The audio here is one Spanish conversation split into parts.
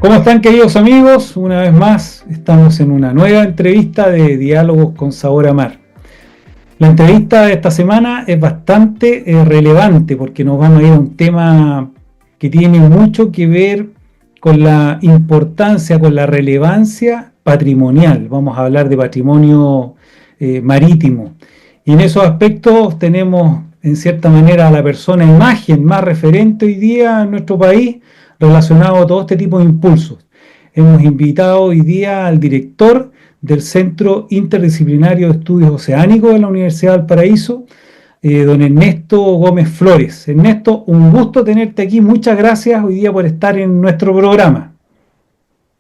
¿Cómo están, queridos amigos? Una vez más estamos en una nueva entrevista de Diálogos con Sabor a Mar. La entrevista de esta semana es bastante relevante porque nos vamos a ir a un tema que tiene mucho que ver con la importancia, con la relevancia patrimonial. Vamos a hablar de patrimonio marítimo. Y en esos aspectos tenemos, en cierta manera, a la persona imagen más referente hoy día en nuestro país relacionado a todo este tipo de impulsos. Hemos invitado hoy día al director del Centro Interdisciplinario de Estudios Oceánicos de la Universidad de Valparaíso, don Ernesto Gómez Flores. Ernesto, un gusto tenerte aquí. Muchas gracias hoy día por estar en nuestro programa.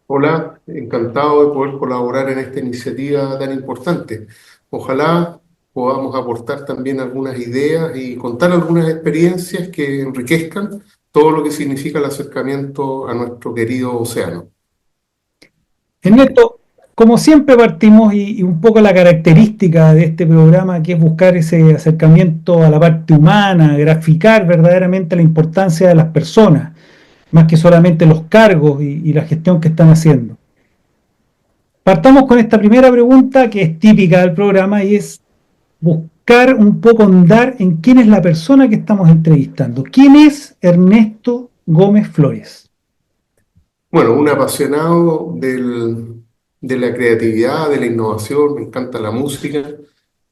Hola, encantado de poder colaborar en esta iniciativa tan importante. Ojalá podamos aportar también algunas ideas y contar algunas experiencias que enriquezcan todo lo que significa el acercamiento a nuestro querido océano. Ernesto, como siempre partimos y un poco la característica de este programa, que es buscar ese acercamiento a la parte humana, graficar verdaderamente la importancia de las personas, más que solamente los cargos y la gestión que están haciendo. Partamos con esta primera pregunta que es típica del programa y es buscar un poco andar en quién es la persona que estamos entrevistando. ¿Quién es Ernesto Gómez Flores? Bueno, un apasionado de la creatividad, de la innovación, me encanta la música,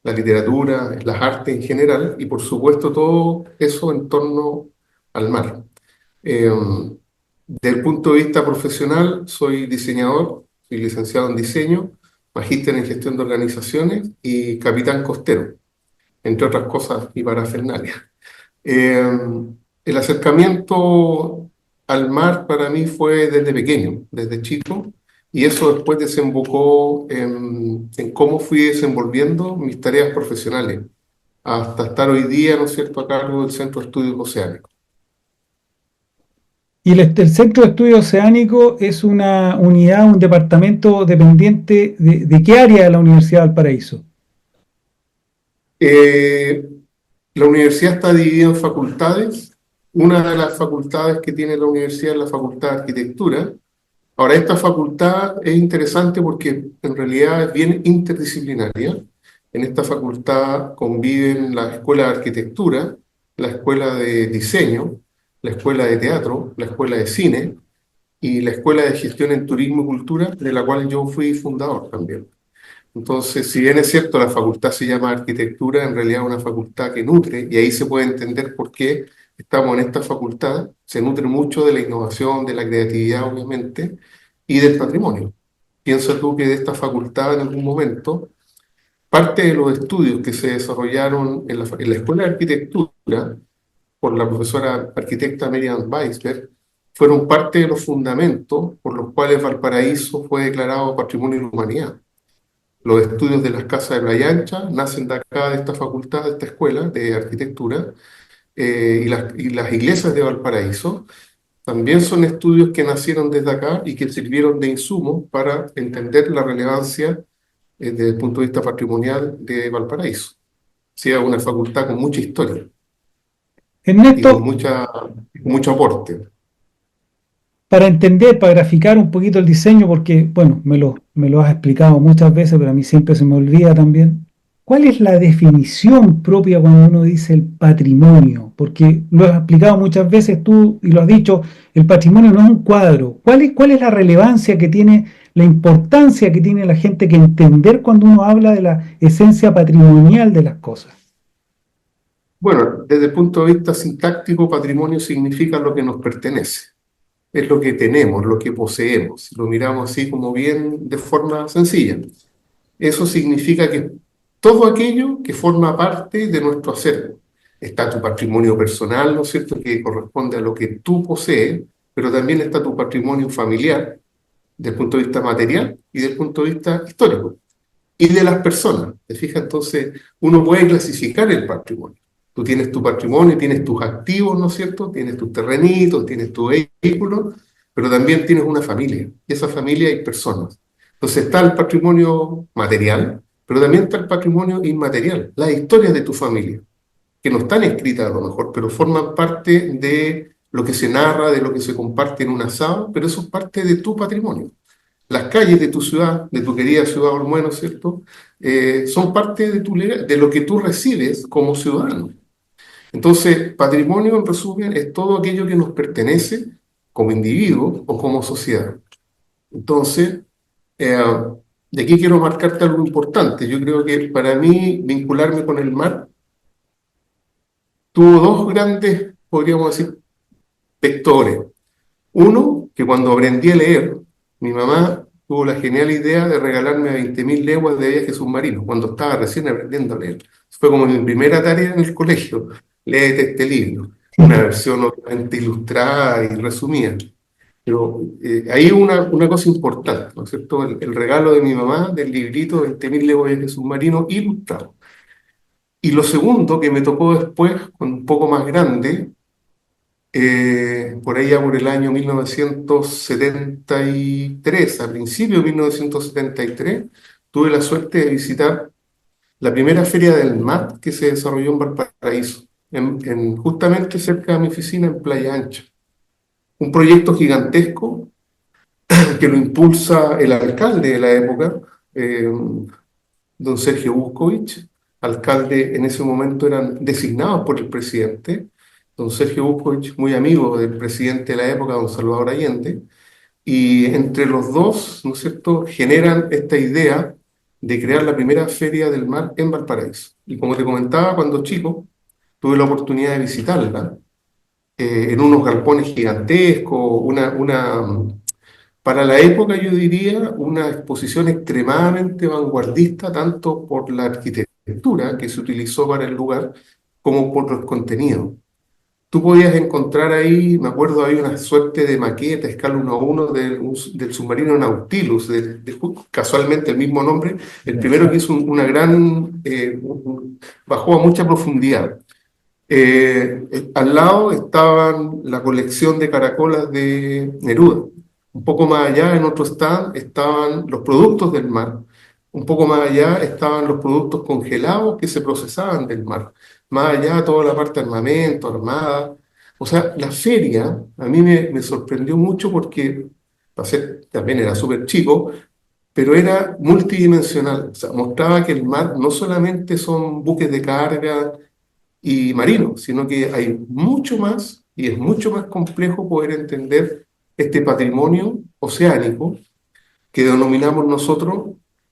la literatura, las artes en general y por supuesto todo eso en torno al mar. Eh, Desde el punto de vista profesional, soy diseñador, soy licenciado en diseño, magíster en gestión de organizaciones y capitán costero, entre otras cosas y parafernalia. Eh, el acercamiento al mar para mí fue desde pequeño, desde chico, y eso después desembocó en cómo fui desenvolviendo mis tareas profesionales, hasta estar hoy día, ¿no es cierto?, a cargo del Centro de Estudios Oceánicos. Y el Centro de Estudio Oceánico es una unidad, un departamento dependiente de qué área de la Universidad de Valparaíso. Eh, la universidad está dividida en facultades. Una de las facultades que tiene la universidad es la Facultad de Arquitectura. Ahora, esta facultad es interesante porque en realidad es bien interdisciplinaria. En esta facultad conviven la Escuela de Arquitectura, la Escuela de Diseño, la Escuela de Teatro, la Escuela de Cine y la Escuela de Gestión en Turismo y Cultura, de la cual yo fui fundador también. Entonces, si bien es cierto, la facultad se llama arquitectura, en realidad es una facultad que nutre, y ahí se puede entender por qué estamos en esta facultad. Se nutre mucho de la innovación, de la creatividad, obviamente, y del patrimonio. Piensa tú que de esta facultad en algún momento, parte de los estudios que se desarrollaron en la Escuela de Arquitectura por la profesora arquitecta Miriam Weisberg, fueron parte de los fundamentos por los cuales Valparaíso fue declarado Patrimonio de la Humanidad. Los estudios de las casas de Playa Ancha nacen de acá, de esta facultad, de esta escuela de arquitectura, y las iglesias de Valparaíso también son estudios que nacieron desde acá y que sirvieron de insumo para entender la relevancia desde el punto de vista patrimonial de Valparaíso. Sí, es una facultad con mucha historia y Ernesto, con mucho aporte. para entender, para graficar un poquito el diseño, porque, bueno, me lo has explicado muchas veces, pero a mí siempre se me olvida también. ¿Cuál es la definición propia cuando uno dice el patrimonio? Porque lo has explicado muchas veces tú y lo has dicho, el patrimonio no es un cuadro. Cuál es la relevancia que tiene, la importancia que tiene la gente que entender cuando uno habla de la esencia patrimonial de las cosas? Bueno, desde el punto de vista sintáctico, patrimonio significa lo que nos pertenece. Es lo que tenemos, lo que poseemos. Lo miramos así como bien de forma sencilla. Eso significa que todo aquello que forma parte de nuestro acervo. Está tu patrimonio personal, ¿no es cierto?, que corresponde a lo que tú posees, pero también está tu patrimonio familiar, desde el punto de vista material y desde el punto de vista histórico. Y de las personas. ¿Te fijas? Entonces, uno puede clasificar el patrimonio. Tú tienes tu patrimonio, tienes tus activos, ¿no es cierto? Tienes tus terrenitos, tienes tu vehículo, pero también tienes una familia. Y esa familia hay personas. Entonces está el patrimonio material, pero también está el patrimonio inmaterial, las historias de tu familia, que no están escritas a lo mejor, pero forman parte de lo que se narra, de lo que se comparte en un asado, pero eso es parte de tu patrimonio. Las calles de tu ciudad, de tu querida ciudad Olmué, ¿cierto? Son parte de, de lo que tú recibes como ciudadano. Entonces, patrimonio, en resumen, es todo aquello que nos pertenece como individuo o como sociedad. Entonces, eh, de aquí quiero marcarte algo importante. Yo creo que para mí vincularme con el mar tuvo dos grandes, podríamos decir, vectores. Uno, que cuando aprendí a leer, mi mamá tuvo la genial idea de regalarme 20.000 leguas de viaje submarino, cuando estaba recién aprendiendo a leer. Fue como mi primera tarea en el colegio, léete este libro, una versión obviamente ilustrada y resumida. Pero ahí una cosa importante, ¿no es cierto? El regalo de mi mamá del librito 20.000 leguas de viaje submarino ilustrado. Y lo segundo que me tocó después, cuando un poco más grande, por allá por el año 1973, a principios de 1973, tuve la suerte de visitar la primera feria del mar que se desarrolló en Valparaíso, justamente cerca de mi oficina en Playa Ancha. Un proyecto gigantesco que lo impulsa el alcalde de la época, don Sergio Buscovich, alcalde en ese momento eran designados por el presidente, don Sergio Buscovich, muy amigo del presidente de la época, don Salvador Allende, y entre los dos, ¿no es cierto?, generan esta idea de crear la primera feria del mar en Valparaíso. Y como te comentaba, cuando chico, tuve la oportunidad de visitarla en unos galpones gigantescos, para la época, yo diría, una exposición extremadamente vanguardista, tanto por la arquitectura que se utilizó para el lugar, como por los contenidos. Tú podías encontrar ahí, me acuerdo, hay una suerte de maqueta, escala 1:1, del submarino Nautilus, casualmente el mismo nombre, el primero que hizo una gran, bajó a mucha profundidad. Al lado estaban la colección de caracolas de Neruda. Un poco más allá, en otro stand, estaban los productos del mar. Un poco más allá estaban los productos congelados que se procesaban del mar. Más allá, toda la parte de armamento, armada. O sea, la feria a mí me sorprendió mucho porque también era súper chico, pero era multidimensional. O sea, mostraba que el mar no solamente son buques de carga y marino, sino que hay mucho más y es mucho más complejo poder entender este patrimonio oceánico que denominamos nosotros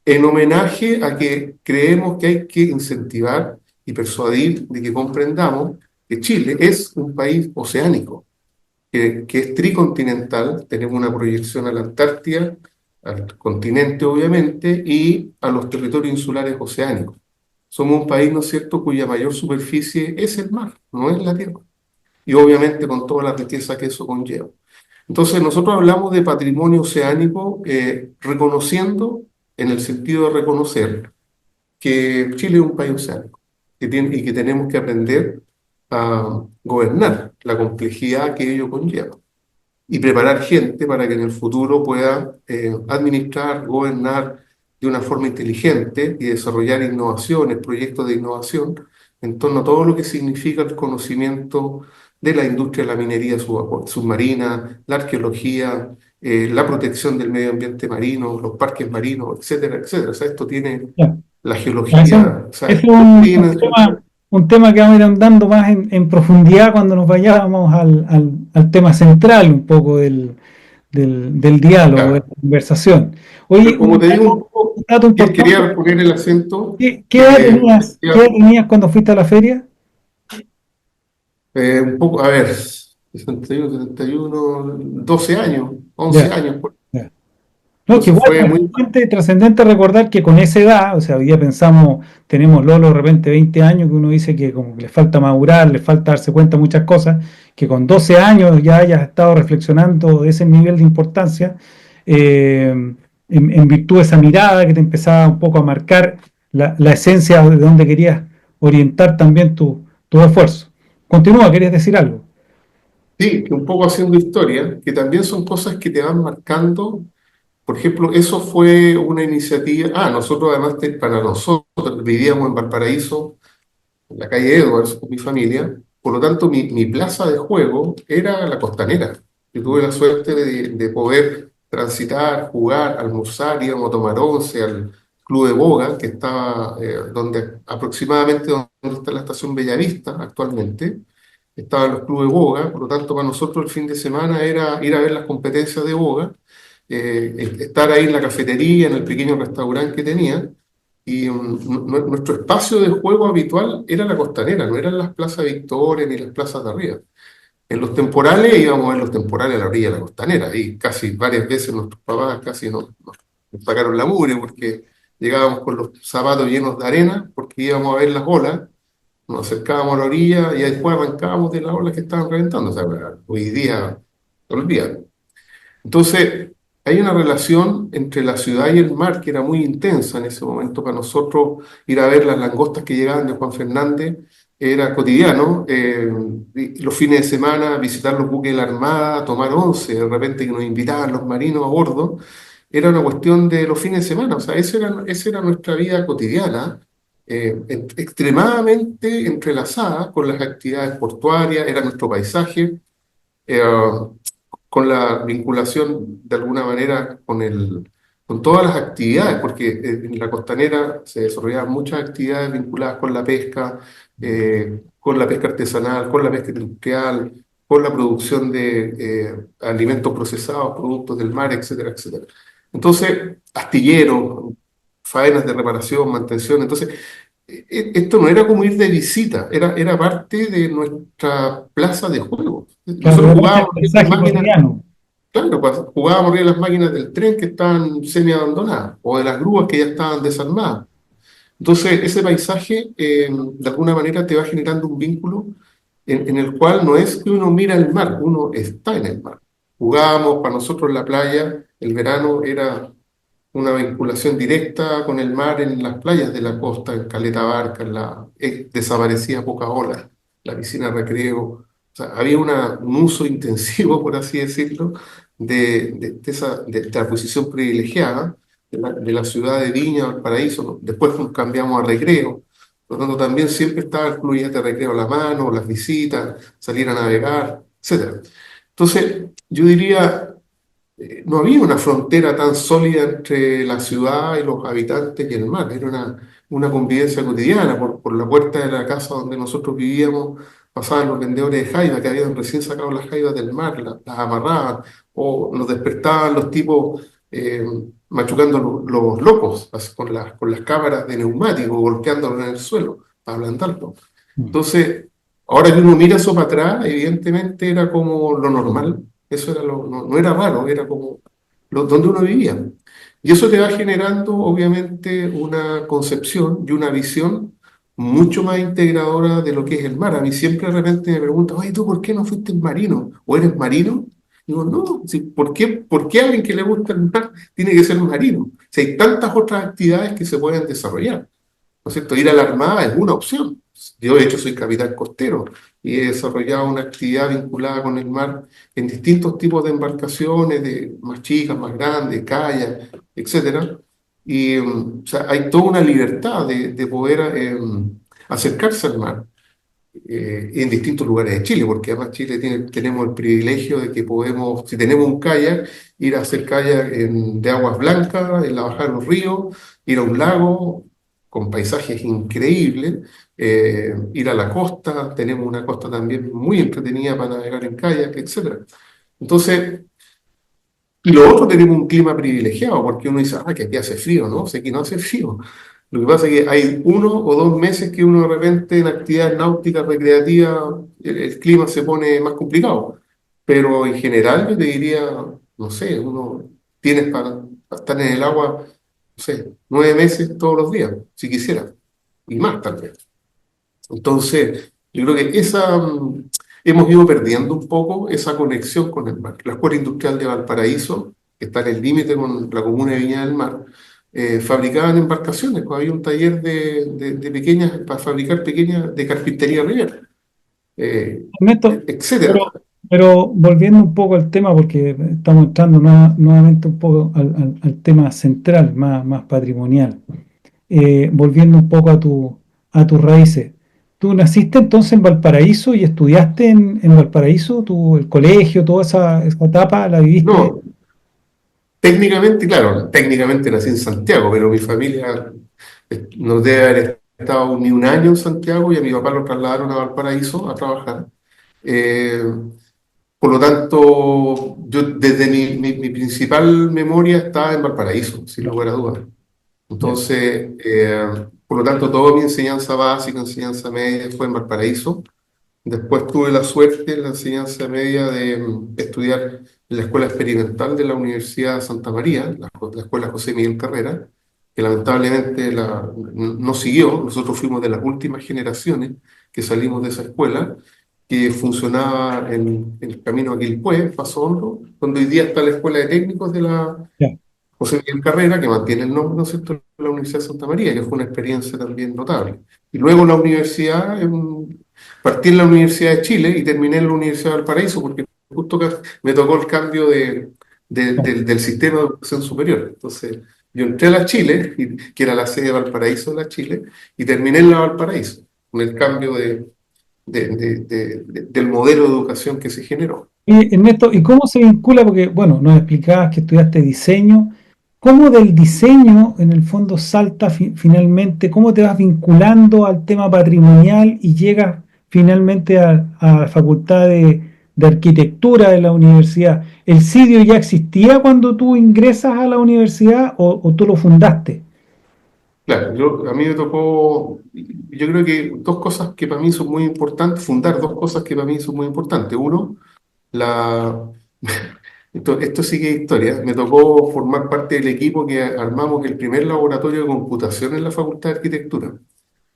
en homenaje a que creemos que hay que incentivar y persuadir de que comprendamos que Chile es un país oceánico, que es tricontinental, tenemos una proyección a la Antártida, al continente obviamente, y a los territorios insulares oceánicos. Somos un país, ¿no es cierto?, cuya mayor superficie es el mar, no es la tierra. Y obviamente con toda la riqueza que eso conlleva. Entonces nosotros hablamos de patrimonio oceánico reconociendo, en el sentido de reconocer que Chile es un país oceánico y que tenemos que aprender a gobernar la complejidad que ello conlleva y preparar gente para que en el futuro pueda administrar, gobernar de una forma inteligente y desarrollar innovaciones, proyectos de innovación en torno a todo lo que significa el conocimiento de la industria de la minería submarina, la arqueología, la protección del medio ambiente marino, los parques marinos, etcétera, etcétera. O sea, esto tiene Ya. la Ese, geología, o sea, ese es es multidimensional. un tema que vamos a ir andando más en profundidad cuando nos vayamos al tema central un poco del diálogo, de la Claro. conversación. Pero Oye, como te digo, un poco, un dato importante, quería poner el acento. ¿qué edad tenías, qué edad Efectivamente, tenías cuando fuiste a la feria? un poco, a ver, 61, 71, 12 años, 11 Ya, años. ya. No, que Entonces igual fue muy... trascendente recordar que con esa edad, o sea, hoy día pensamos, tenemos Lolo de repente 20 años, que uno dice que como que le falta madurar, le falta darse cuenta de muchas cosas, que con 12 años ya hayas estado reflexionando de ese nivel de importancia, en virtud de esa mirada que te empezaba un poco a marcar la esencia de donde querías orientar también tu esfuerzo. Continúa, querías decir algo. Sí, que un poco haciendo historia, que también son cosas que te van marcando. Por ejemplo, eso fue una iniciativa. Nosotros además, para nosotros, vivíamos en Valparaíso, en la calle Edwards, con mi familia. por lo tanto, mi plaza de juego era la Costanera. Yo tuve la suerte de poder transitar, jugar, almorzar, íbamos a tomar once al Club de Boga, que estaba aproximadamente donde está la estación Bellavista actualmente. Estaban los clubes de Boga, por lo tanto, para nosotros el fin de semana era ir a ver las competencias de Boga, estar ahí en la cafetería, en el pequeño restaurante que tenía. Y nuestro espacio de juego habitual era la Costanera, no eran las plazas Victoria ni las plazas de arriba. En los temporales íbamos a ver los temporales a la orilla de la Costanera, y casi varias veces nuestros papás casi nos sacaron la mugre porque llegábamos con los zapatos llenos de arena porque íbamos a ver las olas, nos acercábamos a la orilla y después arrancábamos de las olas que estaban reventando. O sea, hoy día, olvídate. Entonces, hay una relación entre la ciudad y el mar que era muy intensa en ese momento. Para nosotros ir a ver las langostas que llegaban de Juan Fernández era cotidiano. Y los fines de semana visitar los buques de la Armada, tomar once, de repente que nos invitaban los marinos a bordo, era una cuestión de los fines de semana. O sea, esa era nuestra vida cotidiana, extremadamente entrelazada con las actividades portuarias, era nuestro paisaje. eh, con la vinculación de alguna manera con todas las actividades, porque en la costanera se desarrollaban muchas actividades vinculadas con la pesca artesanal, con la pesca industrial, con la producción de alimentos procesados, productos del mar, etcétera, etcétera. Entonces, astilleros, faenas de reparación, mantención. Entonces, esto no era como ir de visita, era parte de nuestra plaza de juego. Claro, Nosotros era parte del jugábamos en las paisaje máquinas, cotidiano. claro, pues, jugábamos arriba de las máquinas del tren que estaban semi-abandonadas, o de las grúas que ya estaban desarmadas. Entonces, ese paisaje, de alguna manera, te va generando un vínculo en el cual no es que uno mira el mar, uno está en el mar. Jugábamos, para nosotros la playa, el verano era una vinculación directa con el mar en las playas de la costa, en Caleta Barca, en la desaparecida Poca Ola, la piscina de recreo. O sea, había un uso intensivo, por así decirlo, de la posición privilegiada de la ciudad de Viña, Valparaíso, ¿no? Después nos cambiamos a recreo. Por lo tanto, también siempre estaba el club de recreo a la mano, las visitas, salir a navegar, etcétera. Entonces, yo diría, no había una frontera tan sólida entre la ciudad y los habitantes y el mar, era una convivencia cotidiana. Por la puerta de la casa donde nosotros vivíamos pasaban los vendedores de jaiba que habían recién sacado las jaivas del mar, las amarraban, o nos despertaban los tipos machucando los locos con las cámaras de neumático, golpeándolos en el suelo para ablandarlo. Mm. Entonces, ahora que uno mira eso para atrás, evidentemente era como lo normal. Eso era no era raro, era como donde uno vivía. Y eso te va generando, obviamente, una concepción y una visión mucho más integradora de lo que es el mar. A mí siempre de repente me preguntan, oye, ¿tú por qué no fuiste marino? ¿O eres marino? Digo, no, sí, ¿por qué alguien que le gusta el mar tiene que ser marino? Si hay tantas otras actividades que se pueden desarrollar. ¿No es cierto? Ir a la Armada es una opción. Yo, de hecho, soy capitán costero y he desarrollado una actividad vinculada con el mar en distintos tipos de embarcaciones, más chicas, más grandes, kayak, etcétera. Y o sea, hay toda una libertad de poder acercarse al mar en distintos lugares de Chile, porque además Chile tenemos el privilegio de que podemos, si tenemos un kayak, ir a hacer kayak de aguas blancas, en la bajada de los ríos, ir a un lago con paisajes increíbles, ir a la costa, tenemos una costa también muy entretenida para navegar en kayak, etcétera. Entonces, y lo otro, tenemos un clima privilegiado, porque uno dice, que aquí hace frío, ¿no? O sea, aquí no hace frío. Lo que pasa es que hay 1 o 2 meses que uno de repente en actividades náuticas recreativas el clima se pone más complicado. Pero en general yo te diría, no sé, uno tienes para estar en el agua, no sé, 9 meses todos los días, si quisiera, y más tal vez. Entonces, yo creo que hemos ido perdiendo un poco esa conexión con el mar. La Escuela Industrial de Valparaíso, que está en el límite con la comuna de Viña del Mar, fabricaban embarcaciones, pues había un taller de pequeñas, para fabricar pequeñas, de carpintería Rivera, Ernesto, etcétera. pero volviendo un poco al tema, porque estamos entrando nuevamente un poco al tema central, más patrimonial. Volviendo un poco a tus raíces. tú naciste entonces en Valparaíso y estudiaste en Valparaíso, tú, el colegio, toda esa etapa la viviste. No, técnicamente, claro, técnicamente nací en Santiago, pero mi familia no debe haber estado ni un año en Santiago y a mi papá lo trasladaron a Valparaíso a trabajar. Eh, por lo tanto, yo desde mi principal memoria estaba en Valparaíso, sin Claro, lugar a dudas. ya, Entonces, por lo tanto, toda mi enseñanza básica, enseñanza media fue en Valparaíso. Después tuve la suerte en la enseñanza media de estudiar en la Escuela Experimental de la Universidad de Santa María, la Escuela José Miguel Carrera, que lamentablemente no siguió. Nosotros fuimos de las últimas generaciones que salimos de esa escuela, que funcionaba en el camino a Quilpué, Paso Hondo, donde hoy día está la Escuela de Técnicos de la ya. José Miguel Carrera, que mantiene el nombre, ¿no es cierto?, de la Universidad de Santa María, que fue una experiencia también notable. Y luego la universidad, partí en la Universidad de Chile y terminé en la Universidad de Valparaíso, porque justo me tocó el cambio del sistema de educación superior. Entonces, yo entré a la Chile, que era la sede de Valparaíso de la Chile, y terminé en la Valparaíso, con el cambio del modelo de educación que se generó. Y Ernesto, ¿y cómo se vincula? Porque, bueno, nos explicabas que estudiaste diseño. ¿Cómo del diseño, en el fondo, salta finalmente? ¿Cómo te vas vinculando al tema patrimonial y llegas finalmente a la Facultad de Arquitectura de la universidad? ¿El sitio ya existía cuando tú ingresas a la universidad o tú lo fundaste? Claro, a mí me tocó, yo creo que dos cosas que para mí son muy importantes, fundar dos cosas que para mí son muy importantes. Uno, la, esto sí que es historia, me tocó formar parte del equipo que armamos el primer laboratorio de computación en la Facultad de Arquitectura.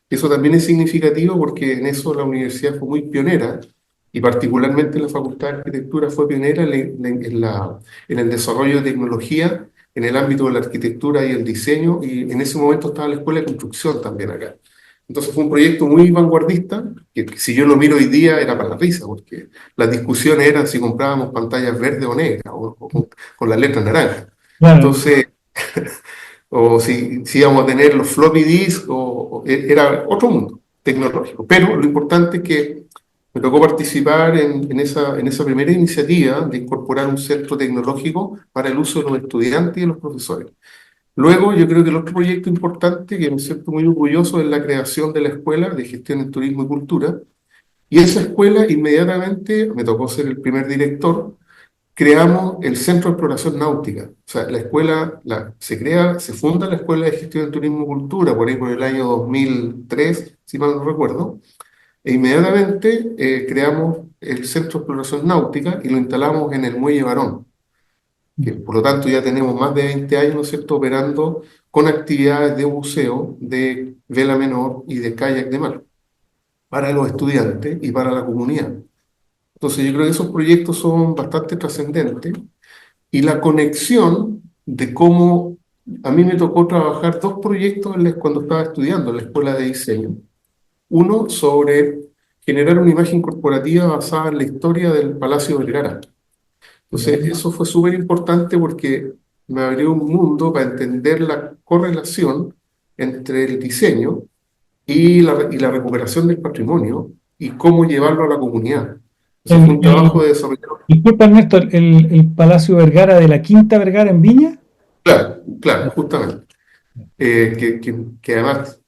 Eso también es significativo porque en eso la universidad fue muy pionera y particularmente la Facultad de Arquitectura fue pionera en el desarrollo de tecnología en el ámbito de la arquitectura y el diseño, y en ese momento estaba la Escuela de Construcción también acá. Entonces fue un proyecto muy vanguardista, que si yo lo miro hoy día era para la risa, porque las discusiones eran si comprábamos pantallas verdes o negras, o con las letras naranjas. Claro, Entonces, o si íbamos a tener los floppy disk, era otro mundo tecnológico. Pero lo importante es que me tocó participar en esa primera iniciativa de incorporar un centro tecnológico para el uso de los estudiantes y de los profesores. Luego, yo creo que el otro proyecto importante, que me siento muy orgulloso, es la creación de la Escuela de Gestión en Turismo y Cultura. Y esa escuela, inmediatamente, me tocó ser el primer director, creamos el Centro de Exploración Náutica. O sea, la escuela se funda la Escuela de Gestión del Turismo y Cultura, por ahí por el año 2003, si mal no recuerdo, e inmediatamente creamos el Centro de Exploración Náutica y lo instalamos en el Muelle Barón, que por lo tanto ya tenemos más de 20 años, ¿no es cierto?, operando con actividades de buceo, de vela menor y de kayak de mar, para los estudiantes y para la comunidad. Entonces yo creo que esos proyectos son bastante trascendentes. Y la conexión de cómo a mí me tocó trabajar dos proyectos cuando estaba estudiando en la escuela de diseño. Uno sobre generar una imagen corporativa basada en la historia del Palacio Vergara. Entonces, ya. eso fue súper importante porque me abrió un mundo para entender la correlación entre el diseño y la recuperación del patrimonio y cómo llevarlo a la comunidad. Eso fue El, un trabajo el- de desarrollo. Disculpa, Ernesto, el Palacio Vergara de la Quinta Vergara en Viña. Claro, claro, justamente. Que además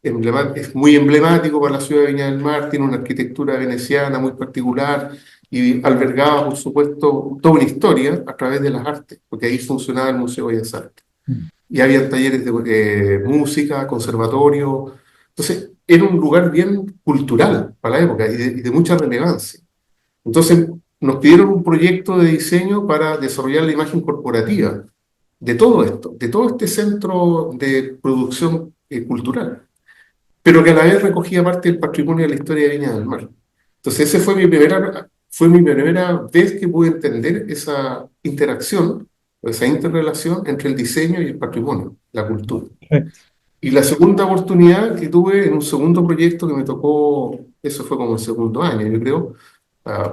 es muy emblemático para la ciudad de Viña del Mar, tiene una arquitectura veneciana muy particular y albergaba, por supuesto, toda una historia a través de las artes, porque ahí funcionaba el Museo de Bellas Artes. Y había talleres de música, conservatorio. Entonces, era un lugar bien cultural para la época y de mucha relevancia. Entonces, nos pidieron un proyecto de diseño para desarrollar la imagen corporativa de todo esto, de todo este centro de producción cultural, pero que a la vez recogía parte del patrimonio de la historia de Viña del Mar. Entonces, esa fue mi primera vez que pude entender esa interacción, o esa interrelación entre el diseño y el patrimonio, la cultura. Perfecto. Y la segunda oportunidad que tuve en un segundo proyecto que me tocó, eso fue como el segundo año, yo creo,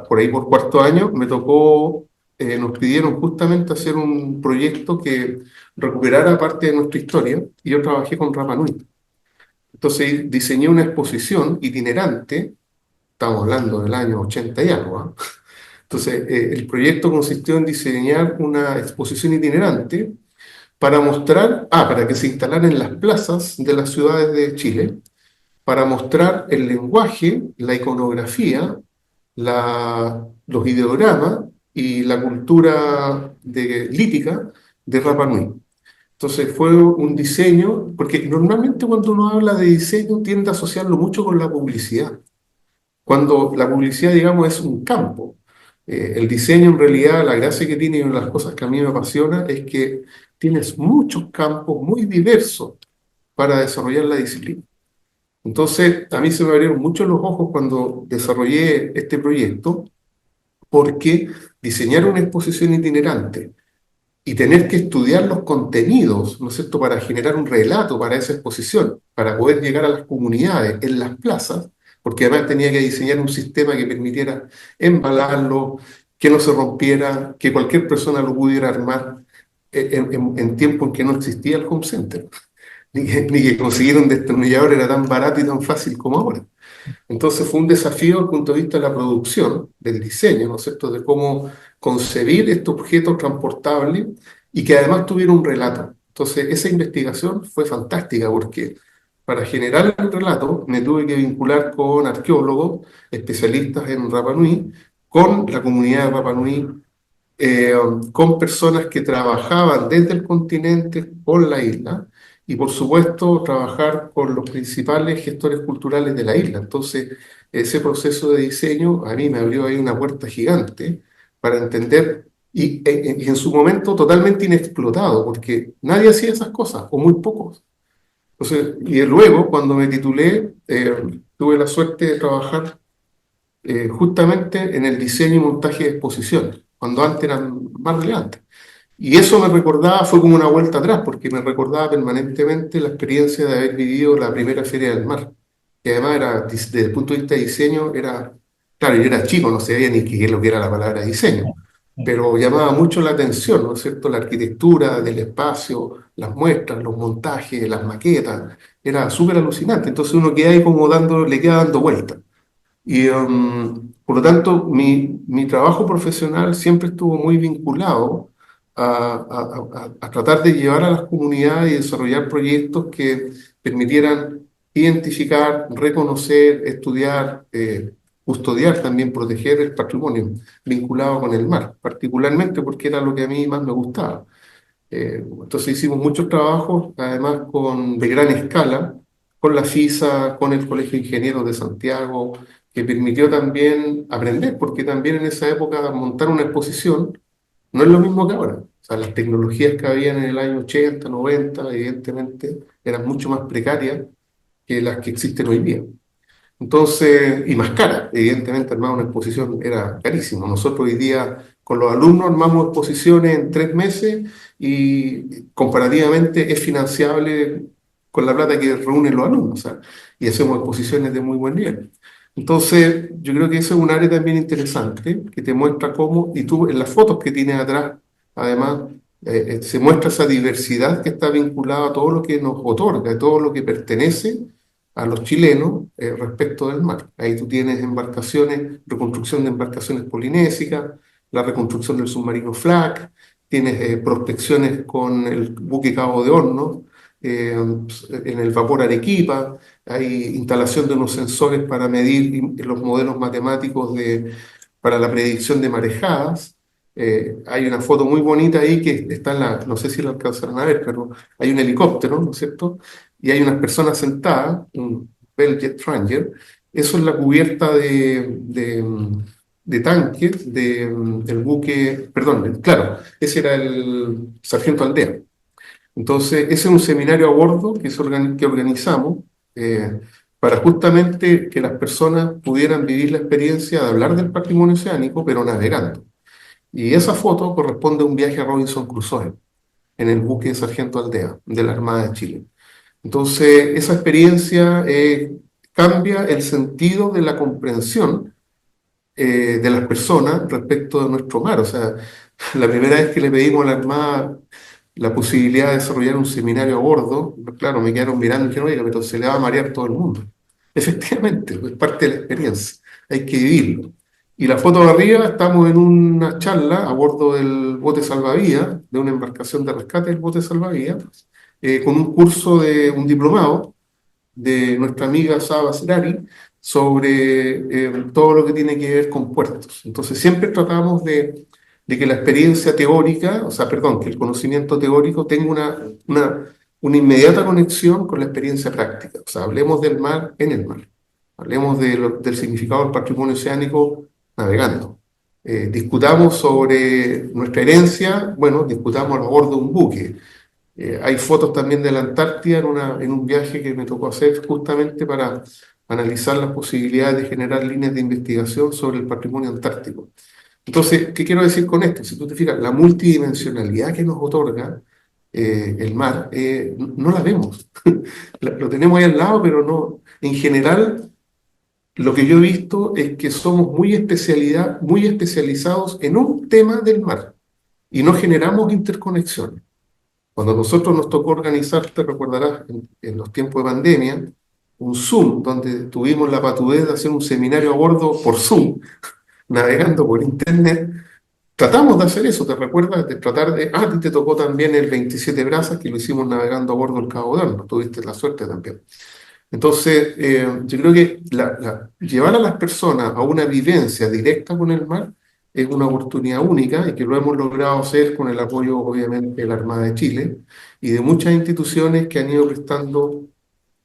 por ahí por cuarto año, nos pidieron justamente hacer un proyecto que recuperara parte de nuestra historia y yo trabajé con Rapa Nui. Entonces diseñé una exposición itinerante, estamos hablando del año 80 y algo, ¿ah? Entonces, el proyecto consistió en diseñar una exposición itinerante para mostrar, para que se instalara en las plazas de las ciudades de Chile, para mostrar el lenguaje, la iconografía, los ideogramas y la cultura lítica de Rapa Nui. Entonces fue un diseño, porque normalmente cuando uno habla de diseño tiende a asociarlo mucho con la publicidad, cuando la publicidad, digamos, es un campo. El diseño, en realidad, la gracia que tiene y una de las cosas que a mí me apasiona es que tienes muchos campos muy diversos para desarrollar la disciplina. Entonces, a mí se me abrieron mucho los ojos cuando desarrollé este proyecto, porque diseñar una exposición itinerante y tener que estudiar los contenidos, ¿no es cierto?, para generar un relato para esa exposición, para poder llegar a las comunidades en las plazas, porque además tenía que diseñar un sistema que permitiera embalarlo, que no se rompiera, que cualquier persona lo pudiera armar en tiempo en que no existía el home center, ni que conseguir un destornillador era tan barato y tan fácil como ahora. Entonces fue un desafío desde el punto de vista de la producción, del diseño, ¿no es cierto?, de cómo concebir este objeto transportable y que además tuviera un relato. Entonces esa investigación fue fantástica porque para generar el relato me tuve que vincular con arqueólogos, especialistas en Rapa Nui, con la comunidad de Rapa Nui, eh, con personas que trabajaban desde el continente con la isla y por supuesto trabajar con los principales gestores culturales de la isla. Entonces, ese proceso de diseño a mí me abrió ahí una puerta gigante para entender y en su momento totalmente inexplotado, porque nadie hacía esas cosas, o muy pocos. Entonces, y luego, cuando me titulé, tuve la suerte de trabajar justamente en el diseño y montaje de exposiciones, cuando antes eran más relevantes. Y eso me recordaba, fue como una vuelta atrás, porque me recordaba permanentemente la experiencia de haber vivido la primera Feria del Mar, que además era, desde el punto de vista de diseño, claro, yo era chico, no sabía ni qué es lo que era la palabra diseño, pero llamaba mucho la atención, ¿no es cierto?, la arquitectura del espacio, las muestras, los montajes, las maquetas, era súper alucinante, entonces uno queda ahí como le queda dando vueltas. Y por lo tanto, mi trabajo profesional siempre estuvo muy vinculado a tratar de llevar a las comunidades y desarrollar proyectos que permitieran identificar, reconocer, estudiar, custodiar también, proteger el patrimonio vinculado con el mar, particularmente porque era lo que a mí más me gustaba. Entonces hicimos muchos trabajos, además de gran escala, con la FISA, con el Colegio de Ingenieros de Santiago, que permitió también aprender, porque también en esa época montar una exposición no es lo mismo que ahora. O sea, las tecnologías que habían en el año 80, 90, evidentemente, eran mucho más precarias que las que existen hoy día. Entonces, y más cara, evidentemente armar una exposición era carísimo. Nosotros hoy día con los alumnos armamos exposiciones en 3 meses y comparativamente es financiable con la plata que reúnen los alumnos, o sea, y hacemos exposiciones de muy buen nivel. Entonces, yo creo que ese es un área también interesante que te muestra cómo, y tú en las fotos que tienes atrás, además, se muestra esa diversidad que está vinculada a todo lo que nos otorga, a todo lo que pertenece a los chilenos respecto del mar. Ahí tú tienes embarcaciones, reconstrucción de embarcaciones polinésicas, la reconstrucción del submarino Flak, tienes prospecciones con el buque Cabo de Hornos, en el vapor Arequipa, hay instalación de unos sensores para medir los modelos matemáticos para la predicción de marejadas. Hay una foto muy bonita ahí que está no sé si la alcanzarán a ver, pero hay un helicóptero, ¿no es cierto?, y hay unas personas sentadas, un Bell Jet Ranger. Eso es la cubierta de tanques del buque, perdón, claro, ese era el Sargento Aldea. Entonces, ese es un seminario a bordo que organizamos para justamente que las personas pudieran vivir la experiencia de hablar del patrimonio oceánico, pero navegando. Y esa foto corresponde a un viaje a Robinson Crusoe en el buque Sargento Aldea de la Armada de Chile. Entonces, esa experiencia cambia el sentido de la comprensión de las personas respecto de nuestro mar. O sea, la primera vez que le pedimos a la Armada la posibilidad de desarrollar un seminario a bordo. Claro, me quedaron mirando y dijeron, oiga, pero se le va a marear todo el mundo. Efectivamente, es parte de la experiencia, hay que vivirlo. Y la foto de arriba, estamos en una charla a bordo del bote salvavidas, de una embarcación de rescate del bote salvavidas, con un curso de un diplomado de nuestra amiga Saba Serari sobre todo lo que tiene que ver con puertos. Entonces siempre tratamos de que la experiencia teórica, o sea, perdón, que el conocimiento teórico tenga una inmediata conexión con la experiencia práctica. O sea, hablemos del mar en el mar, hablemos del significado del patrimonio oceánico navegando. Discutamos sobre nuestra herencia, bueno, discutamos a bordo de un buque. Hay fotos también de la Antártida en un viaje que me tocó hacer justamente para analizar las posibilidades de generar líneas de investigación sobre el patrimonio antártico. Entonces, ¿qué quiero decir con esto? Si tú te fijas, la multidimensionalidad que nos otorga el mar, no la vemos. Lo tenemos ahí al lado, pero no. En general, lo que yo he visto es que somos muy especializados en un tema del mar y no generamos interconexiones. Cuando a nosotros nos tocó organizar, te recordarás, en los tiempos de pandemia, un Zoom, donde tuvimos la patudez de hacer un seminario a bordo por Zoom, navegando por Internet, tratamos de hacer eso, ¿te recuerdas? De tratar de... Ah, a ti te tocó también el 27 Brazas, que lo hicimos navegando a bordo del Cabo Hornos, tuviste la suerte también. Entonces, yo creo que llevar a las personas a una vivencia directa con el mar es una oportunidad única y que lo hemos logrado hacer con el apoyo, obviamente, de la Armada de Chile y de muchas instituciones que han ido prestando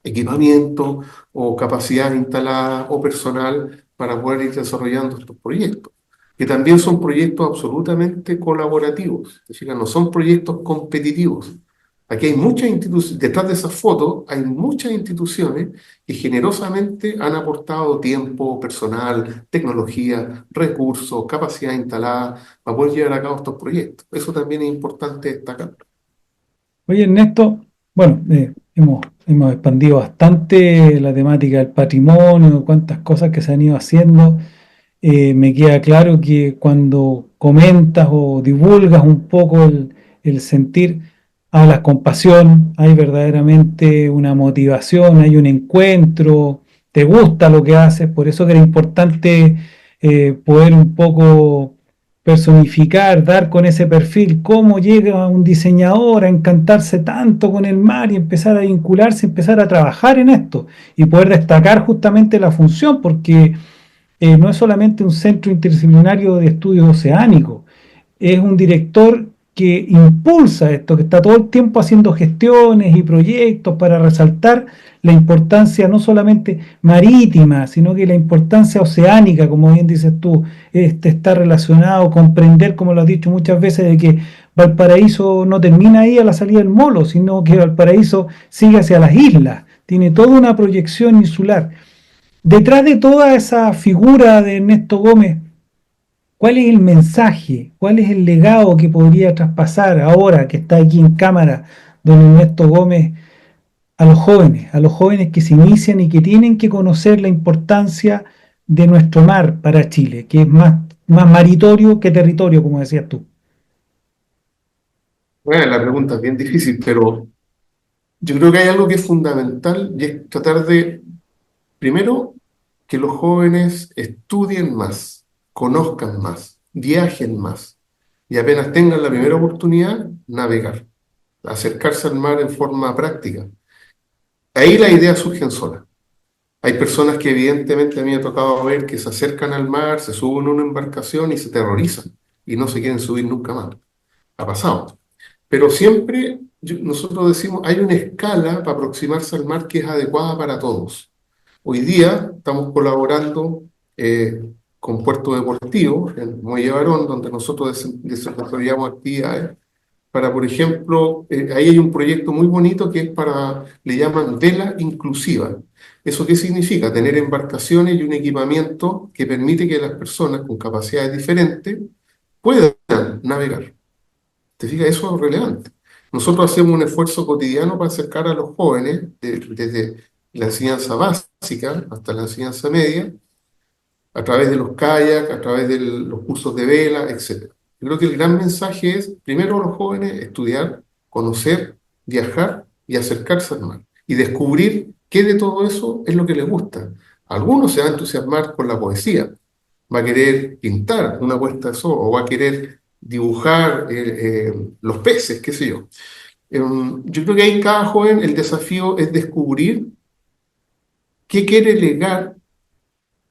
equipamiento o capacidad instalada o personal para poder ir desarrollando estos proyectos, que también son proyectos absolutamente colaborativos, es decir, no son proyectos competitivos. Aquí hay muchas instituciones, detrás de esas fotos hay muchas instituciones que generosamente han aportado tiempo, personal, tecnología, recursos, capacidad instalada para poder llevar a cabo estos proyectos. Eso también es importante destacar. Oye, Ernesto, bueno, hemos expandido bastante la temática del patrimonio, cuántas cosas que se han ido haciendo. Me queda claro que cuando comentas o divulgas un poco el sentir, hablas con pasión, hay verdaderamente una motivación, hay un encuentro, te gusta lo que haces, por eso que era importante poder un poco personificar, dar con ese perfil, cómo llega un diseñador a encantarse tanto con el mar y empezar a vincularse, empezar a trabajar en esto y poder destacar justamente la función, porque no es solamente un centro interdisciplinario de estudios oceánicos, es un director que impulsa esto, que está todo el tiempo haciendo gestiones y proyectos para resaltar la importancia no solamente marítima, sino que la importancia oceánica, como bien dices tú, está relacionado, comprender, como lo has dicho muchas veces, de que Valparaíso no termina ahí a la salida del molo, sino que Valparaíso sigue hacia las islas, tiene toda una proyección insular. Detrás de toda esa figura de Ernesto Gómez, ¿cuál es el mensaje? ¿Cuál es el legado que podría traspasar ahora que está aquí en cámara don Ernesto Gómez a los jóvenes que se inician y que tienen que conocer la importancia de nuestro mar para Chile, que es más maritorio que territorio, como decías tú? Bueno, la pregunta es bien difícil, pero yo creo que hay algo que es fundamental y es tratar de, primero, que los jóvenes estudien más, conozcan más, viajen más y apenas tengan la primera oportunidad, navegar, acercarse al mar en forma práctica. Ahí las ideas surgen solas. Hay personas que evidentemente a mí me ha tocado ver que se acercan al mar, se suben a una embarcación y se terrorizan y no se quieren subir nunca más. Ha pasado. Pero siempre nosotros decimos, hay una escala para aproximarse al mar que es adecuada para todos. Hoy día estamos colaborando con Puerto Deportivo, en Muelle Barón, donde nosotros desarrollamos actividades para, por ejemplo, ahí hay un proyecto muy bonito que es para, le llaman vela inclusiva. ¿Eso qué significa? Tener embarcaciones y un equipamiento que permite que las personas con capacidades diferentes puedan navegar. ¿Te fijas? Eso es relevante. Nosotros hacemos un esfuerzo cotidiano para acercar a los jóvenes, desde la enseñanza básica hasta la enseñanza media, a través de los kayaks, a través de los cursos de vela, etcétera. Yo creo que el gran mensaje es, primero a los jóvenes, estudiar, conocer, viajar y acercarse al mar y descubrir qué de todo eso es lo que les gusta. Algunos se van a entusiasmar con la poesía, va a querer pintar una puesta de sol o va a querer dibujar los peces, qué sé yo. Yo creo que ahí cada joven el desafío es descubrir qué quiere legar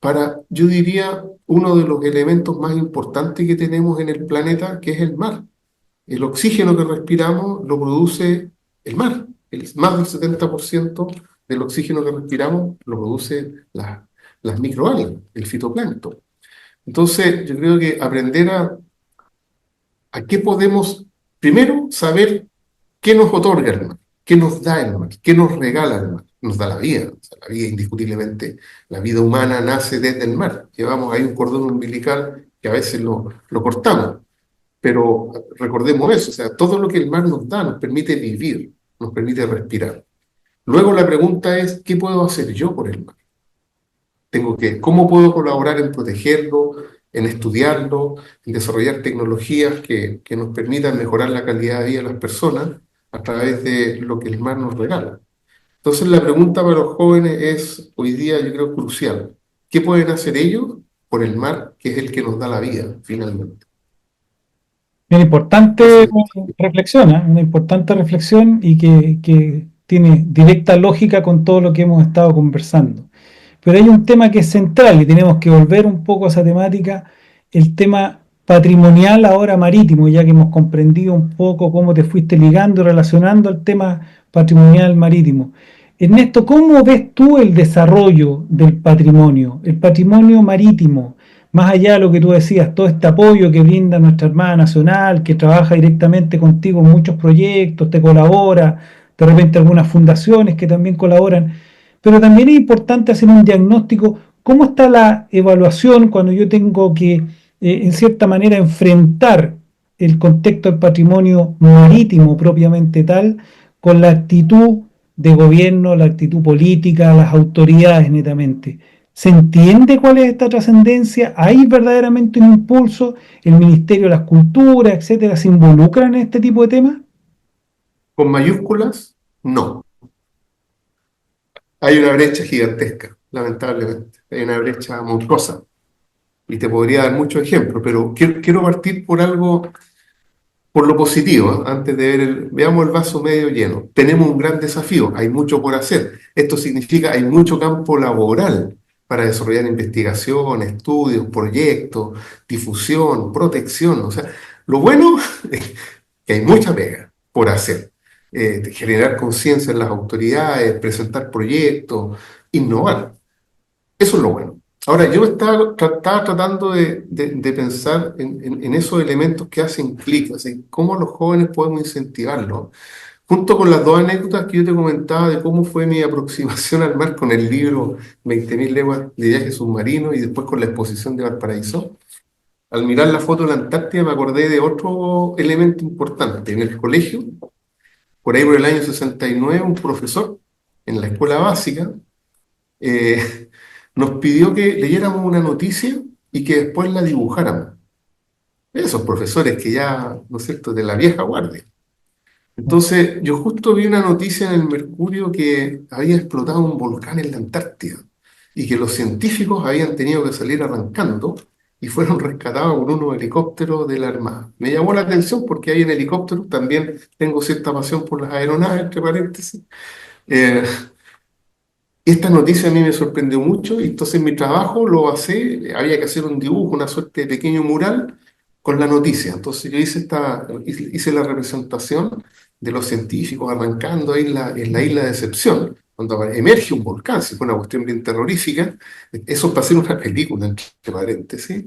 para, yo diría, uno de los elementos más importantes que tenemos en el planeta, que es el mar. El oxígeno que respiramos lo produce el mar. Más del 70% del oxígeno que respiramos lo produce las microalgas, el fitoplancton. Entonces, yo creo que aprender a qué podemos, primero, saber qué nos otorga el mar, qué nos da el mar, qué nos regala el mar. Nos da la vida, o sea, la vida indiscutiblemente, la vida humana nace desde el mar. Llevamos ahí un cordón umbilical que a veces lo cortamos, pero recordemos eso, o sea, todo lo que el mar nos da nos permite vivir, nos permite respirar. Luego la pregunta es, ¿qué puedo hacer yo por el mar? ¿Cómo puedo colaborar en protegerlo, en estudiarlo, en desarrollar tecnologías que nos permitan mejorar la calidad de vida de las personas a través de lo que el mar nos regala? Entonces la pregunta para los jóvenes es, hoy día yo creo crucial, ¿qué pueden hacer ellos por el mar, que es el que nos da la vida, finalmente? Bien importante Entonces, reflexión, ¿eh? Una importante reflexión y que tiene directa lógica con todo lo que hemos estado conversando. Pero hay un tema que es central y tenemos que volver un poco a esa temática, el tema patrimonial ahora marítimo, ya que hemos comprendido un poco cómo te fuiste ligando y relacionando al tema patrimonial marítimo. Ernesto, ¿cómo ves tú el desarrollo del patrimonio, el patrimonio marítimo? Más allá de lo que tú decías, todo este apoyo que brinda nuestra Armada Nacional, que trabaja directamente contigo en muchos proyectos, te colabora, de repente algunas fundaciones que también colaboran, pero también es importante hacer un diagnóstico, cómo está la evaluación cuando yo tengo que, en cierta manera, enfrentar el contexto del patrimonio marítimo propiamente tal, con la actitud de gobierno, la actitud política, las autoridades netamente. ¿Se entiende cuál es esta trascendencia? ¿Hay verdaderamente un impulso? ¿El Ministerio de las Culturas, etcétera, se involucran en este tipo de temas? con mayúsculas, no. Hay una brecha gigantesca, lamentablemente. Hay una brecha monstruosa. Y te podría dar muchos ejemplos, pero quiero partir por algo, por lo positivo, ¿eh? Antes de ver veamos el vaso medio lleno. Tenemos un gran desafío, hay mucho por hacer. Esto significa hay mucho campo laboral para desarrollar investigación, estudios, proyectos, difusión, protección. O sea, lo bueno es que hay mucha pega por hacer. Generar conciencia en las autoridades, presentar proyectos, innovar. Eso es lo bueno. Ahora, yo estaba tratando de pensar en esos elementos que hacen clic, así, cómo los jóvenes podemos incentivarlos, junto con las dos anécdotas que yo te comentaba de cómo fue mi aproximación al mar con el libro 20.000 leguas de viaje submarino y después con la exposición de Valparaíso. Al mirar la foto de la Antártida me acordé de otro elemento importante. En el colegio, por ahí por el año 69, un profesor en la escuela básica eh, nos pidió que leyéramos una noticia y que después la dibujáramos. Esos profesores que ya, ¿no es cierto?, de la vieja guardia. Entonces, yo justo vi una noticia en el Mercurio que había explotado un volcán en la Antártida y que los científicos habían tenido que salir arrancando y fueron rescatados por unos helicópteros de la Armada. Me llamó la atención porque hay en helicópteros, también tengo cierta pasión por las aeronaves, entre paréntesis. Eh, Esta noticia a mí me sorprendió mucho y entonces mi trabajo lo basé, había que hacer un dibujo, una suerte de pequeño mural con la noticia. Entonces yo hice la representación de los científicos arrancando ahí en la isla de Decepción, cuando emerge un volcán, si fue una cuestión bien terrorífica, eso es para hacer una película, entre paréntesis.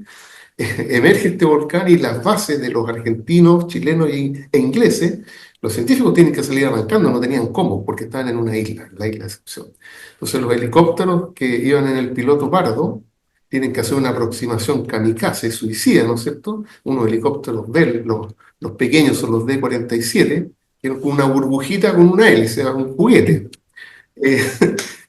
Emerge este volcán y las bases de los argentinos, chilenos e ingleses, los científicos tienen que salir arrancando, no tenían cómo, porque estaban en una isla, la isla de Excepción. Entonces los helicópteros que iban en el piloto Pardo tienen que hacer una aproximación kamikaze, suicida, ¿no es cierto? Unos helicópteros Bell, los pequeños son los D-47, que es una burbujita con una hélice, un juguete. Eh,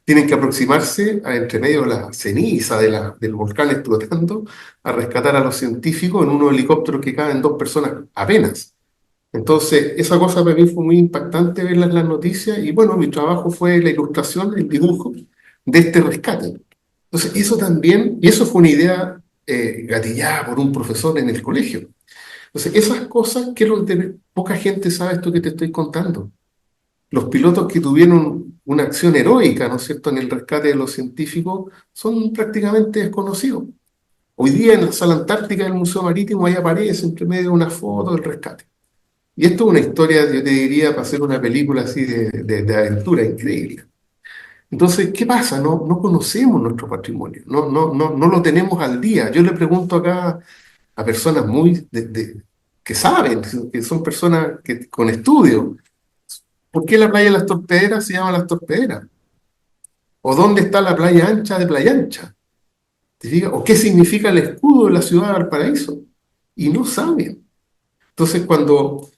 Tienen que aproximarse entre medio de la ceniza del volcán explotando a rescatar a los científicos en unos helicópteros que caben dos personas apenas. Entonces, esa cosa para mí fue muy impactante verla en las noticias y bueno, mi trabajo fue la ilustración, el dibujo de este rescate. Entonces, eso también, y eso fue una idea gatillada por un profesor en el colegio. Entonces, esas cosas que poca gente sabe esto que te estoy contando. Los pilotos que tuvieron una acción heroica, ¿no es cierto?, en el rescate de los científicos, son prácticamente desconocidos. Hoy día en la sala antártica del Museo Marítimo ahí aparece entre medio una foto del rescate. Y esto es una historia, yo te diría, para hacer una película así de aventura increíble. Entonces, ¿qué pasa? No conocemos nuestro patrimonio, no lo tenemos al día. Yo le pregunto acá a personas que saben, que son personas con estudio, ¿por qué la playa de las Torpederas se llama Las Torpederas? ¿O dónde está la playa ancha de Playa Ancha? ¿Te fijas? ¿O qué significa el escudo de la ciudad de Valparaíso? Y no saben. Entonces, cuando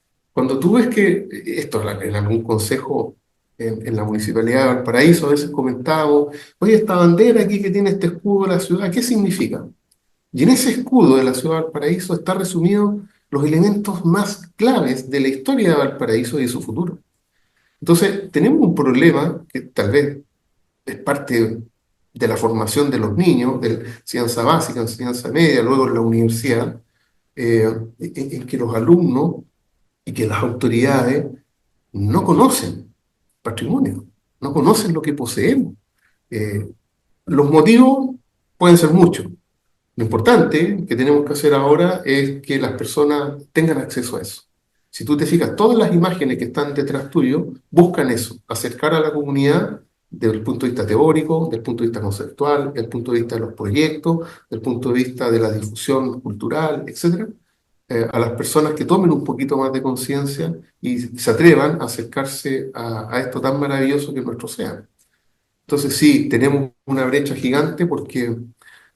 tú ves que esto en algún consejo en la Municipalidad de Valparaíso, a veces comentábamos, oye, esta bandera aquí que tiene este escudo de la ciudad, ¿qué significa? Y en ese escudo de la ciudad de Valparaíso está resumido los elementos más claves de la historia de Valparaíso y de su futuro. Entonces, tenemos un problema que tal vez es parte de la formación de los niños, de enseñanza básica, enseñanza media, luego en la universidad, en que los alumnos y que las autoridades no conocen patrimonio, no conocen lo que poseemos. Eh, los motivos pueden ser muchos. Lo importante que tenemos que hacer ahora es que las personas tengan acceso a eso. Si tú te fijas, todas las imágenes que están detrás tuyo buscan eso, acercar a la comunidad desde el punto de vista teórico, del punto de vista conceptual, del punto de vista de los proyectos, del punto de vista de la difusión cultural, etcétera, a las personas que tomen un poquito más de conciencia y se atrevan a acercarse a esto tan maravilloso que es nuestro océano. Entonces sí, tenemos una brecha gigante porque,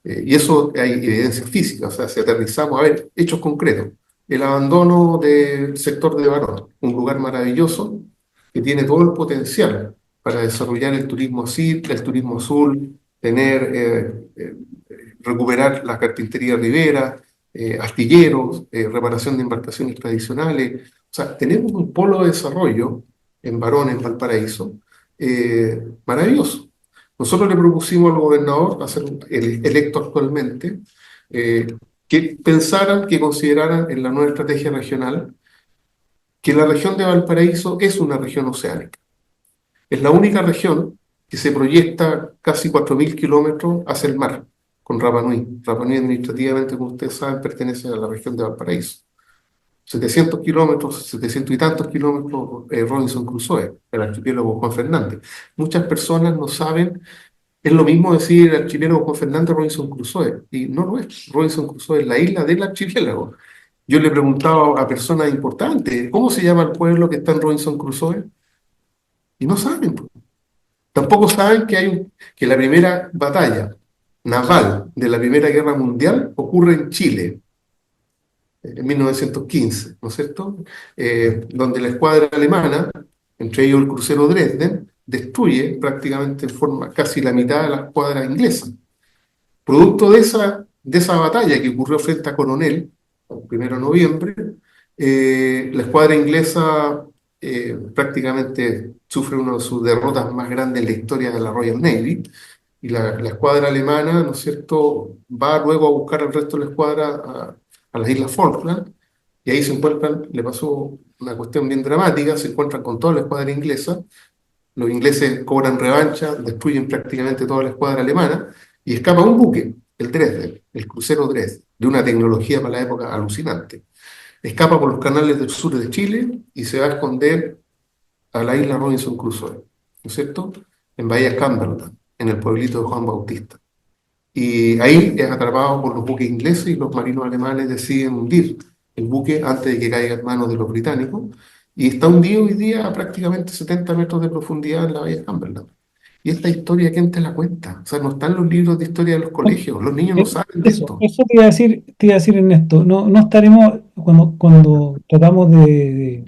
y eso hay evidencia física, o sea, si aterrizamos, a ver, hechos concretos, el abandono del sector de Barón, un lugar maravilloso que tiene todo el potencial para desarrollar el turismo así, el turismo azul, tener, recuperar la carpintería ribera, astilleros, reparación de embarcaciones tradicionales. O sea, tenemos un polo de desarrollo en Barón, en Valparaíso, maravilloso. Nosotros le propusimos al gobernador, a ser electo actualmente, eh, que pensaran, que consideraran en la nueva estrategia regional que la región de Valparaíso es una región oceánica. Es la única región que se proyecta casi 4.000 kilómetros hacia el mar, con Rapa Nui. Rapa Nui administrativamente, como ustedes saben, pertenece a la región de Valparaíso. 700 kilómetros, 700 y tantos kilómetros, Robinson Crusoe, el archipiélago Juan Fernández. Muchas personas no saben, es lo mismo decir el archipiélago Juan Fernández Robinson Crusoe, y no lo es. Robinson Crusoe es la isla del archipiélago. Yo le he preguntado a personas importantes, ¿cómo se llama el pueblo que está en Robinson Crusoe? Y no saben. Tampoco saben que la primera batalla naval de la Primera Guerra Mundial ocurre en Chile, en 1915, ¿no es cierto? Donde la escuadra alemana, entre ellos el crucero Dresden, destruye prácticamente en forma casi la mitad de la escuadra inglesa. Producto de esa batalla que ocurrió frente a Coronel, el 1 de noviembre, la escuadra inglesa prácticamente sufre una de sus derrotas más grandes en la historia de la Royal Navy, y la escuadra alemana, ¿no es cierto?, va luego a buscar al resto de la escuadra a las Islas Falkland, y ahí se encuentran, le pasó una cuestión bien dramática, se encuentran con toda la escuadra inglesa, los ingleses cobran revancha, destruyen prácticamente toda la escuadra alemana, y escapa un buque, el Dresden, el crucero Dresden, de una tecnología para la época alucinante. Escapa por los canales del sur de Chile y se va a esconder a la isla Robinson Crusoe, ¿no es cierto?, en Bahía Cumberland, en el pueblito de Juan Bautista. Y ahí es atrapado por los buques ingleses y los marinos alemanes deciden hundir el buque antes de que caiga en manos de los británicos. Y está hundido hoy día a prácticamente 70 metros de profundidad en la bahía de Cumberland. Y esta historia, ¿quién te la cuenta? O sea, no están los libros de historia de los colegios, los niños no saben de Eso, esto. eso te iba a decir Ernesto, no estaremos, cuando tratamos de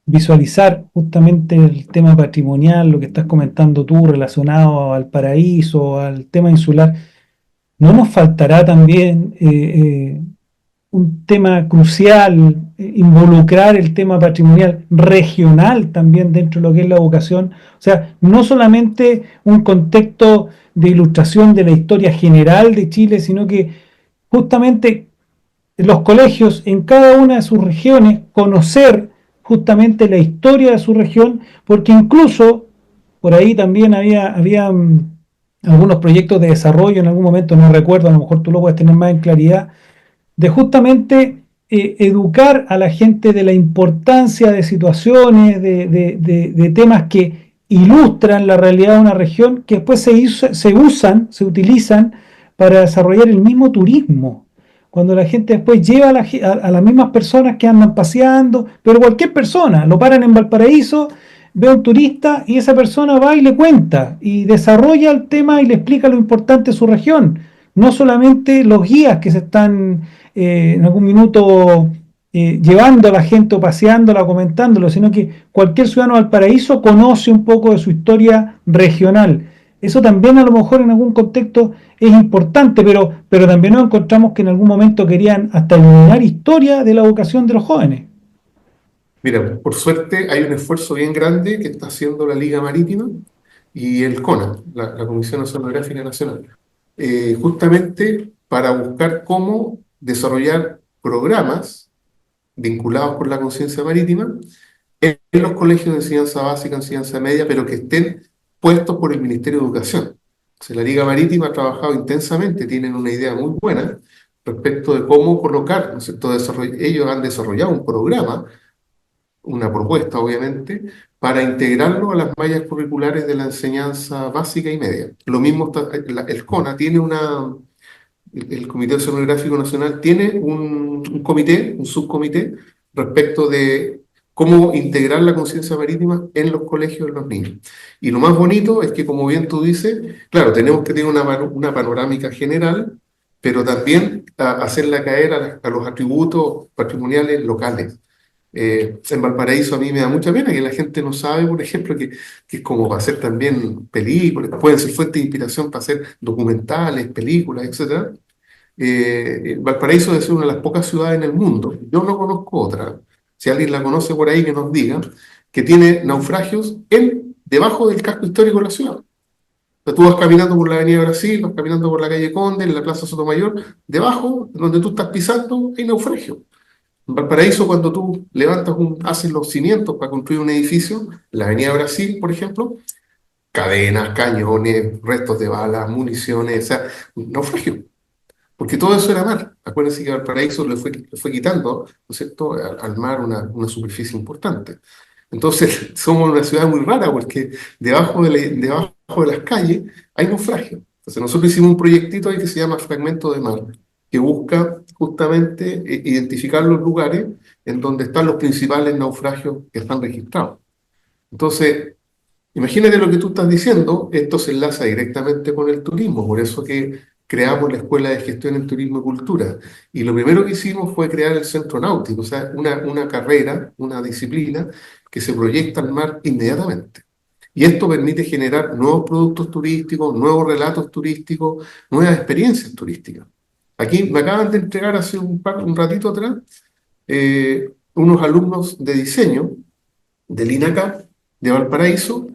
visualizar justamente el tema patrimonial, lo que estás comentando tú relacionado al paraíso, al tema insular, ¿no nos faltará también un tema crucial involucrar el tema patrimonial regional también dentro de lo que es la educación. O sea, no solamente un contexto de ilustración de la historia general de Chile, sino que justamente los colegios en cada una de sus regiones conocer justamente la historia de su región, porque incluso por ahí también había algunos proyectos de desarrollo en algún momento, no recuerdo, a lo mejor tú lo puedes tener más en claridad, de justamente educar a la gente de la importancia de situaciones, de temas que ilustran la realidad de una región, que después se utilizan para desarrollar el mismo turismo. Cuando la gente después lleva a las mismas personas que andan paseando, pero cualquier persona, lo paran en Valparaíso, ve a un turista y esa persona va y le cuenta y desarrolla el tema y le explica lo importante de su región. No solamente los guías que se están en algún minuto llevando a la gente o paseándola, comentándolo, sino que cualquier ciudadano del paraíso conoce un poco de su historia regional. Eso también a lo mejor en algún contexto es importante, pero también nos encontramos que en algún momento querían hasta eliminar historia de la educación de los jóvenes. Mira, por suerte hay un esfuerzo bien grande que está haciendo la Liga Marítima y el CONA, la Comisión Oceanográfica Nacional, justamente para buscar cómo desarrollar programas vinculados con la conciencia marítima en los colegios de enseñanza básica, enseñanza media, pero que estén puestos por el Ministerio de Educación. O sea, la Liga Marítima ha trabajado intensamente, tienen una idea muy buena respecto de cómo colocar, ¿no es cierto? Ellos han desarrollado un programa, una propuesta obviamente, para integrarlo a las mallas curriculares de la enseñanza básica y media. Lo mismo está, el CONA tiene el Comité Oceanográfico Nacional tiene un comité, un subcomité, respecto de cómo integrar la conciencia marítima en los colegios de los niños. Y lo más bonito es que, como bien tú dices, claro, tenemos que tener una panorámica general, pero también hacerla caer a los atributos patrimoniales locales. En Valparaíso a mí me da mucha pena que la gente no sabe, por ejemplo, que es como para hacer también películas, pueden ser fuente de inspiración para hacer documentales, películas, etcétera. Valparaíso es una de las pocas ciudades en el mundo, yo no conozco otra, si alguien la conoce por ahí que nos diga, que tiene naufragios debajo del casco histórico de la ciudad. O sea, tú vas caminando por la Avenida Brasil, vas caminando por la calle Conde, en la Plaza Sotomayor, debajo, donde tú estás pisando, hay naufragio. En Valparaíso, cuando tú haces los cimientos para construir un edificio, la Avenida Brasil, por ejemplo, cadenas, cañones, restos de balas, municiones, o sea, un naufragio. Porque todo eso era mar. Acuérdense que Valparaíso le fue quitando, ¿no es cierto?, al mar una superficie importante. Entonces, somos una ciudad muy rara porque debajo de las calles hay naufragio. Entonces, nosotros hicimos un proyectito ahí que se llama Fragmento de Mar, que busca justamente identificar los lugares en donde están los principales naufragios que están registrados. Entonces, imagínate lo que tú estás diciendo, esto se enlaza directamente con el turismo, por eso que creamos la Escuela de Gestión en Turismo y Cultura. Y lo primero que hicimos fue crear el Centro Náutico, o sea, una carrera, una disciplina que se proyecta al mar inmediatamente. Y esto permite generar nuevos productos turísticos, nuevos relatos turísticos, nuevas experiencias turísticas. Aquí me acaban de entregar hace un ratito atrás unos alumnos de diseño del INACAP de Valparaíso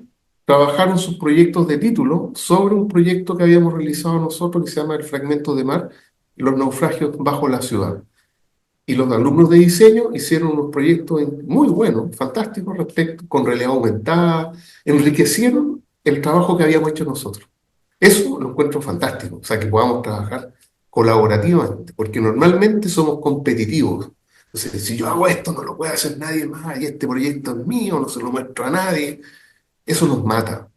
trabajaron sus proyectos de título sobre un proyecto que habíamos realizado nosotros que se llama el Fragmento de Mar, los naufragios bajo la ciudad. Y los alumnos de diseño hicieron unos proyectos muy buenos, fantásticos, con realidad aumentada, enriquecieron el trabajo que habíamos hecho nosotros. Eso lo encuentro fantástico, o sea, que podamos trabajar colaborativamente, porque normalmente somos competitivos. Entonces, si yo hago esto, no lo puede hacer nadie más, y este proyecto es mío, no se lo muestro a nadie, eso nos mata.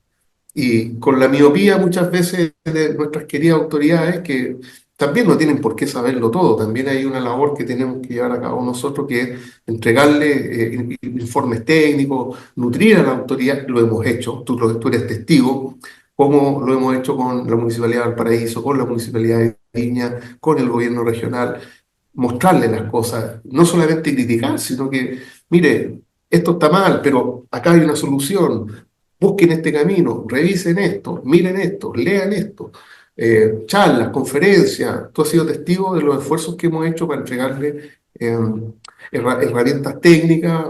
Y con la miopía muchas veces de nuestras queridas autoridades, que también no tienen por qué saberlo todo, también hay una labor que tenemos que llevar a cabo nosotros, que es entregarle informes técnicos, nutrir a la autoridad, lo hemos hecho, tú eres testigo, como lo hemos hecho con la Municipalidad de Valparaíso, con la Municipalidad de Viña, con el gobierno regional, mostrarle las cosas, no solamente criticar, sino que, mire, esto está mal, pero acá hay una solución, busquen este camino, revisen esto, miren esto, lean esto, charlas, conferencias. Tú has sido testigo de los esfuerzos que hemos hecho para entregarle eh, herramientas técnicas,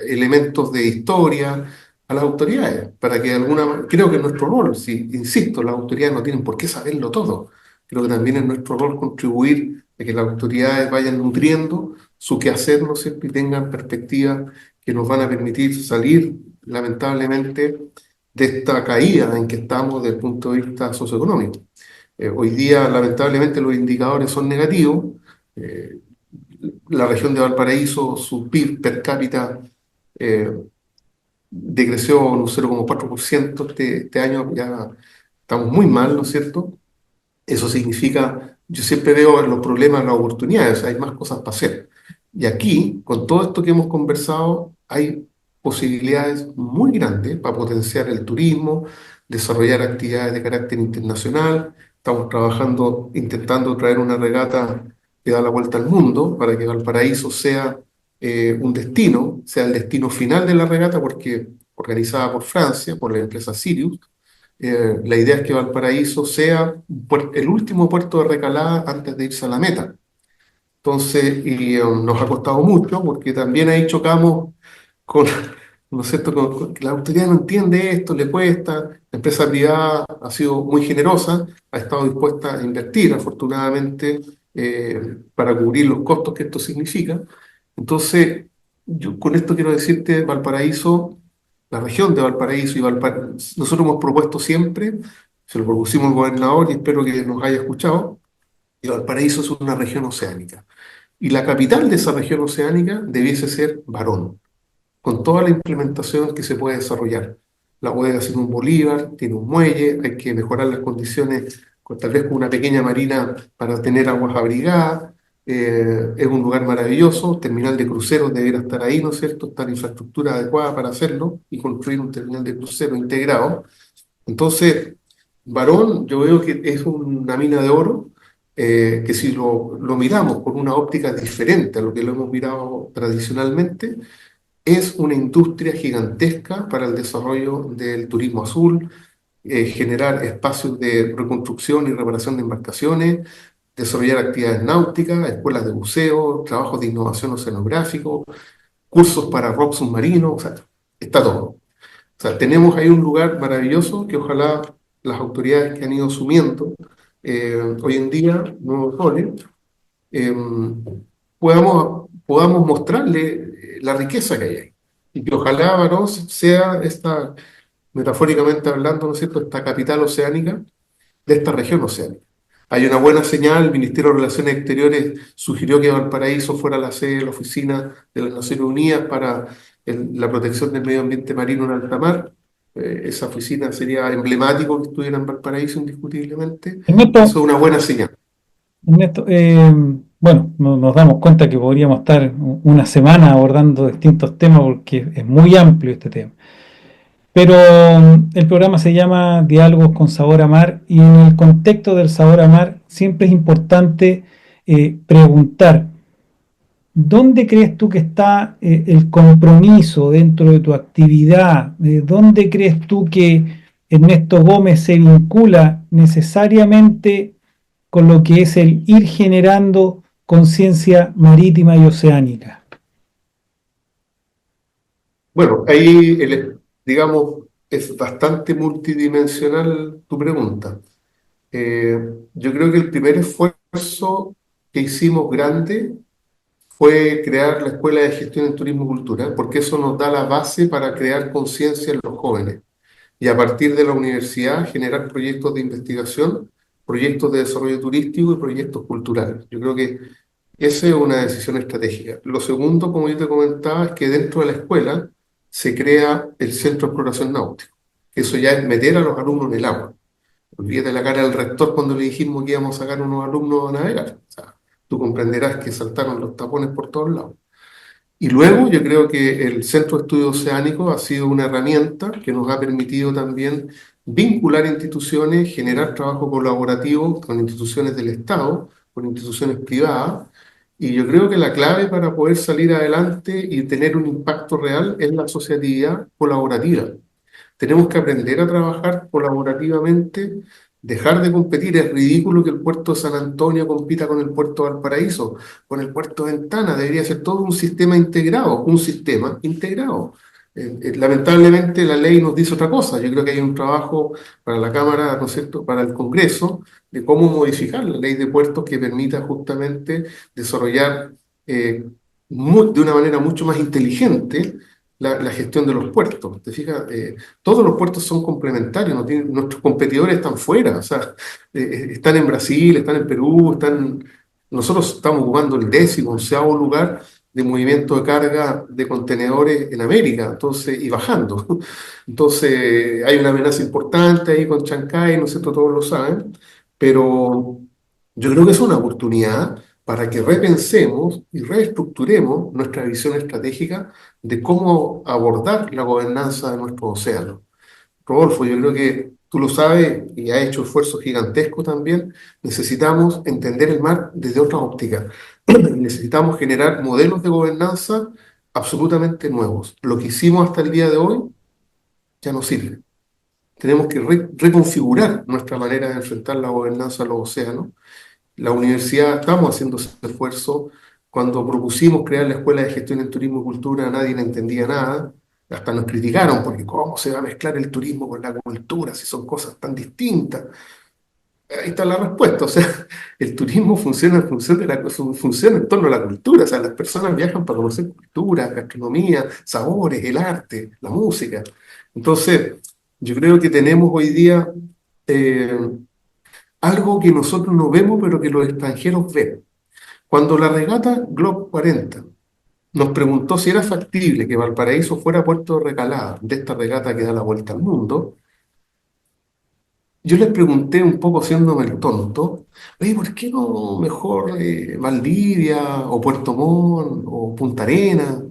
elementos de historia a las autoridades, para que de creo que es nuestro rol, si, insisto, las autoridades no tienen por qué saberlo todo, creo que también es nuestro rol contribuir a que las autoridades vayan nutriendo su quehacer, ¿no es cierto?, y tengan perspectivas que nos van a permitir salir, lamentablemente, de esta caída en que estamos desde el punto de vista socioeconómico. Hoy día, lamentablemente, los indicadores son negativos. eh, la región de Valparaíso, su PIB per cápita eh, decreció un 0,4% este año, ya estamos muy mal, ¿no es cierto? Eso significa, yo siempre veo en los problemas las oportunidades, hay más cosas para hacer. Y aquí, con todo esto que hemos conversado, hay posibilidades muy grandes para potenciar el turismo, desarrollar actividades de carácter internacional. Estamos trabajando, intentando traer una regata que da la vuelta al mundo para que Valparaíso sea un destino, sea el destino final de la regata, porque organizada por Francia, por la empresa Sirius. La idea es que Valparaíso sea el último puerto de recalada antes de irse a la meta. Entonces, nos ha costado mucho porque también ahí chocamos con, ¿no es cierto?, que la autoridad no entiende esto, le cuesta. La empresa privada ha sido muy generosa, ha estado dispuesta a invertir, afortunadamente, para cubrir los costos que esto significa. Entonces, yo con esto quiero decirte, Valparaíso, la región de Valparaíso nosotros hemos propuesto siempre, se lo propusimos al gobernador y espero que nos haya escuchado, que Valparaíso es una región oceánica. Y la capital de esa región oceánica debiese ser Barón, con toda la implementación que se puede desarrollar. La bodega tiene un Bolívar, tiene un muelle, hay que mejorar las condiciones, tal vez con una pequeña marina para tener aguas abrigadas. Es un lugar maravilloso, terminal de cruceros debería estar ahí, ¿no es cierto? Está la infraestructura adecuada para hacerlo y construir un terminal de cruceros integrado. Entonces, Barón, yo veo que es una mina de oro, que si lo miramos con una óptica diferente a lo que lo hemos mirado tradicionalmente, es una industria gigantesca para el desarrollo del turismo azul, generar espacios de reconstrucción y reparación de embarcaciones, desarrollar actividades náuticas, escuelas de buceo, trabajos de innovación oceanográfico, cursos para rock submarino, o sea, está todo. O sea, tenemos ahí un lugar maravilloso que ojalá las autoridades que han ido asumiendo hoy en día nuevos roles, eh, podamos mostrarle la riqueza que hay ahí. Y que ojalá Barón sea esta, metafóricamente hablando, ¿no es cierto?, esta capital oceánica de esta región oceánica. Hay una buena señal, el Ministerio de Relaciones Exteriores sugirió que Valparaíso fuera la sede de la Oficina de las Naciones Unidas para la protección del medio ambiente marino en alta mar. Esa oficina sería emblemático que estuviera en Valparaíso indiscutiblemente. Ernesto, Eso es una buena señal. Ernesto, bueno, nos damos cuenta que podríamos estar una semana abordando distintos temas porque es muy amplio este tema. Pero el programa se llama Diálogos con Sabor a Mar y en el contexto del sabor a mar siempre es importante preguntar, ¿dónde crees tú que está el compromiso dentro de tu actividad? ¿Dónde crees tú que Ernesto Gómez se vincula necesariamente con lo que es el ir generando conciencia marítima y oceánica? Bueno, ahí, digamos, es bastante multidimensional tu pregunta. Yo creo que el primer esfuerzo que hicimos grande fue crear la Escuela de Gestión en Turismo y Cultura, porque eso nos da la base para crear conciencia en los jóvenes y a partir de la universidad generar proyectos de investigación, proyectos de desarrollo turístico y proyectos culturales. Yo creo que esa es una decisión estratégica. Lo segundo, como yo te comentaba, es que dentro de la escuela se crea el Centro de Exploración Náutica. Eso ya es meter a los alumnos en el agua. Olvídate la cara del rector cuando le dijimos que íbamos a sacar a unos alumnos a navegar. O sea, tú comprenderás que saltaron los tapones por todos lados. Y luego yo creo que el Centro de Estudios Oceánicos ha sido una herramienta que nos ha permitido también vincular instituciones, generar trabajo colaborativo con instituciones del Estado, con instituciones privadas. Y yo creo que la clave para poder salir adelante y tener un impacto real es la asociatividad colaborativa. Tenemos que aprender a trabajar colaborativamente dejar de competir. Es ridículo que el puerto de San Antonio compita con el puerto de Valparaíso, con el puerto de Ventana. Debería ser todo un sistema integrado, un sistema integrado. Lamentablemente la ley nos dice otra cosa. Yo creo que hay un trabajo para la Cámara, ¿no es cierto?, para el Congreso, de cómo modificar la ley de puertos que permita justamente desarrollar eh, de una manera mucho más inteligente la gestión de los puertos. ¿Te fijas? Todos los puertos son complementarios, no nuestros competidores están fuera, o sea, están en Brasil, están en Perú, nosotros estamos ocupando el 11º lugar de movimiento de carga de contenedores en América, entonces, y bajando. Entonces, hay una amenaza importante ahí con Chancay, ¿no es cierto? Todos lo saben, pero yo creo que es una oportunidad para que repensemos y reestructuremos nuestra visión estratégica de cómo abordar la gobernanza de nuestro océano. Rodolfo, yo creo que tú lo sabes y has hecho esfuerzos gigantescos también. Necesitamos entender el mar desde otra óptica. Necesitamos generar modelos de gobernanza absolutamente nuevos. Lo que hicimos hasta el día de hoy ya no sirve. Tenemos que reconfigurar nuestra manera de enfrentar la gobernanza de los océanos. La universidad, estamos haciendo ese esfuerzo. Cuando propusimos crear la Escuela de Gestión en Turismo y Cultura, nadie entendía nada. Hasta nos criticaron porque cómo se va a mezclar el turismo con la cultura si son cosas tan distintas. Ahí está la respuesta. O sea, el turismo funciona en función funciona en torno a la cultura. O sea, las personas viajan para conocer cultura, gastronomía, sabores, el arte, la música. Entonces, yo creo que tenemos hoy día eh, algo que nosotros no vemos, pero que los extranjeros ven. Cuando la regata Globe 40 nos preguntó si era factible que Valparaíso fuera puerto de recalada de esta regata que da la vuelta al mundo, yo les pregunté un poco haciéndome el tonto, oye, ¿por qué no mejor Valdivia o Puerto Montt o Punta Arenas,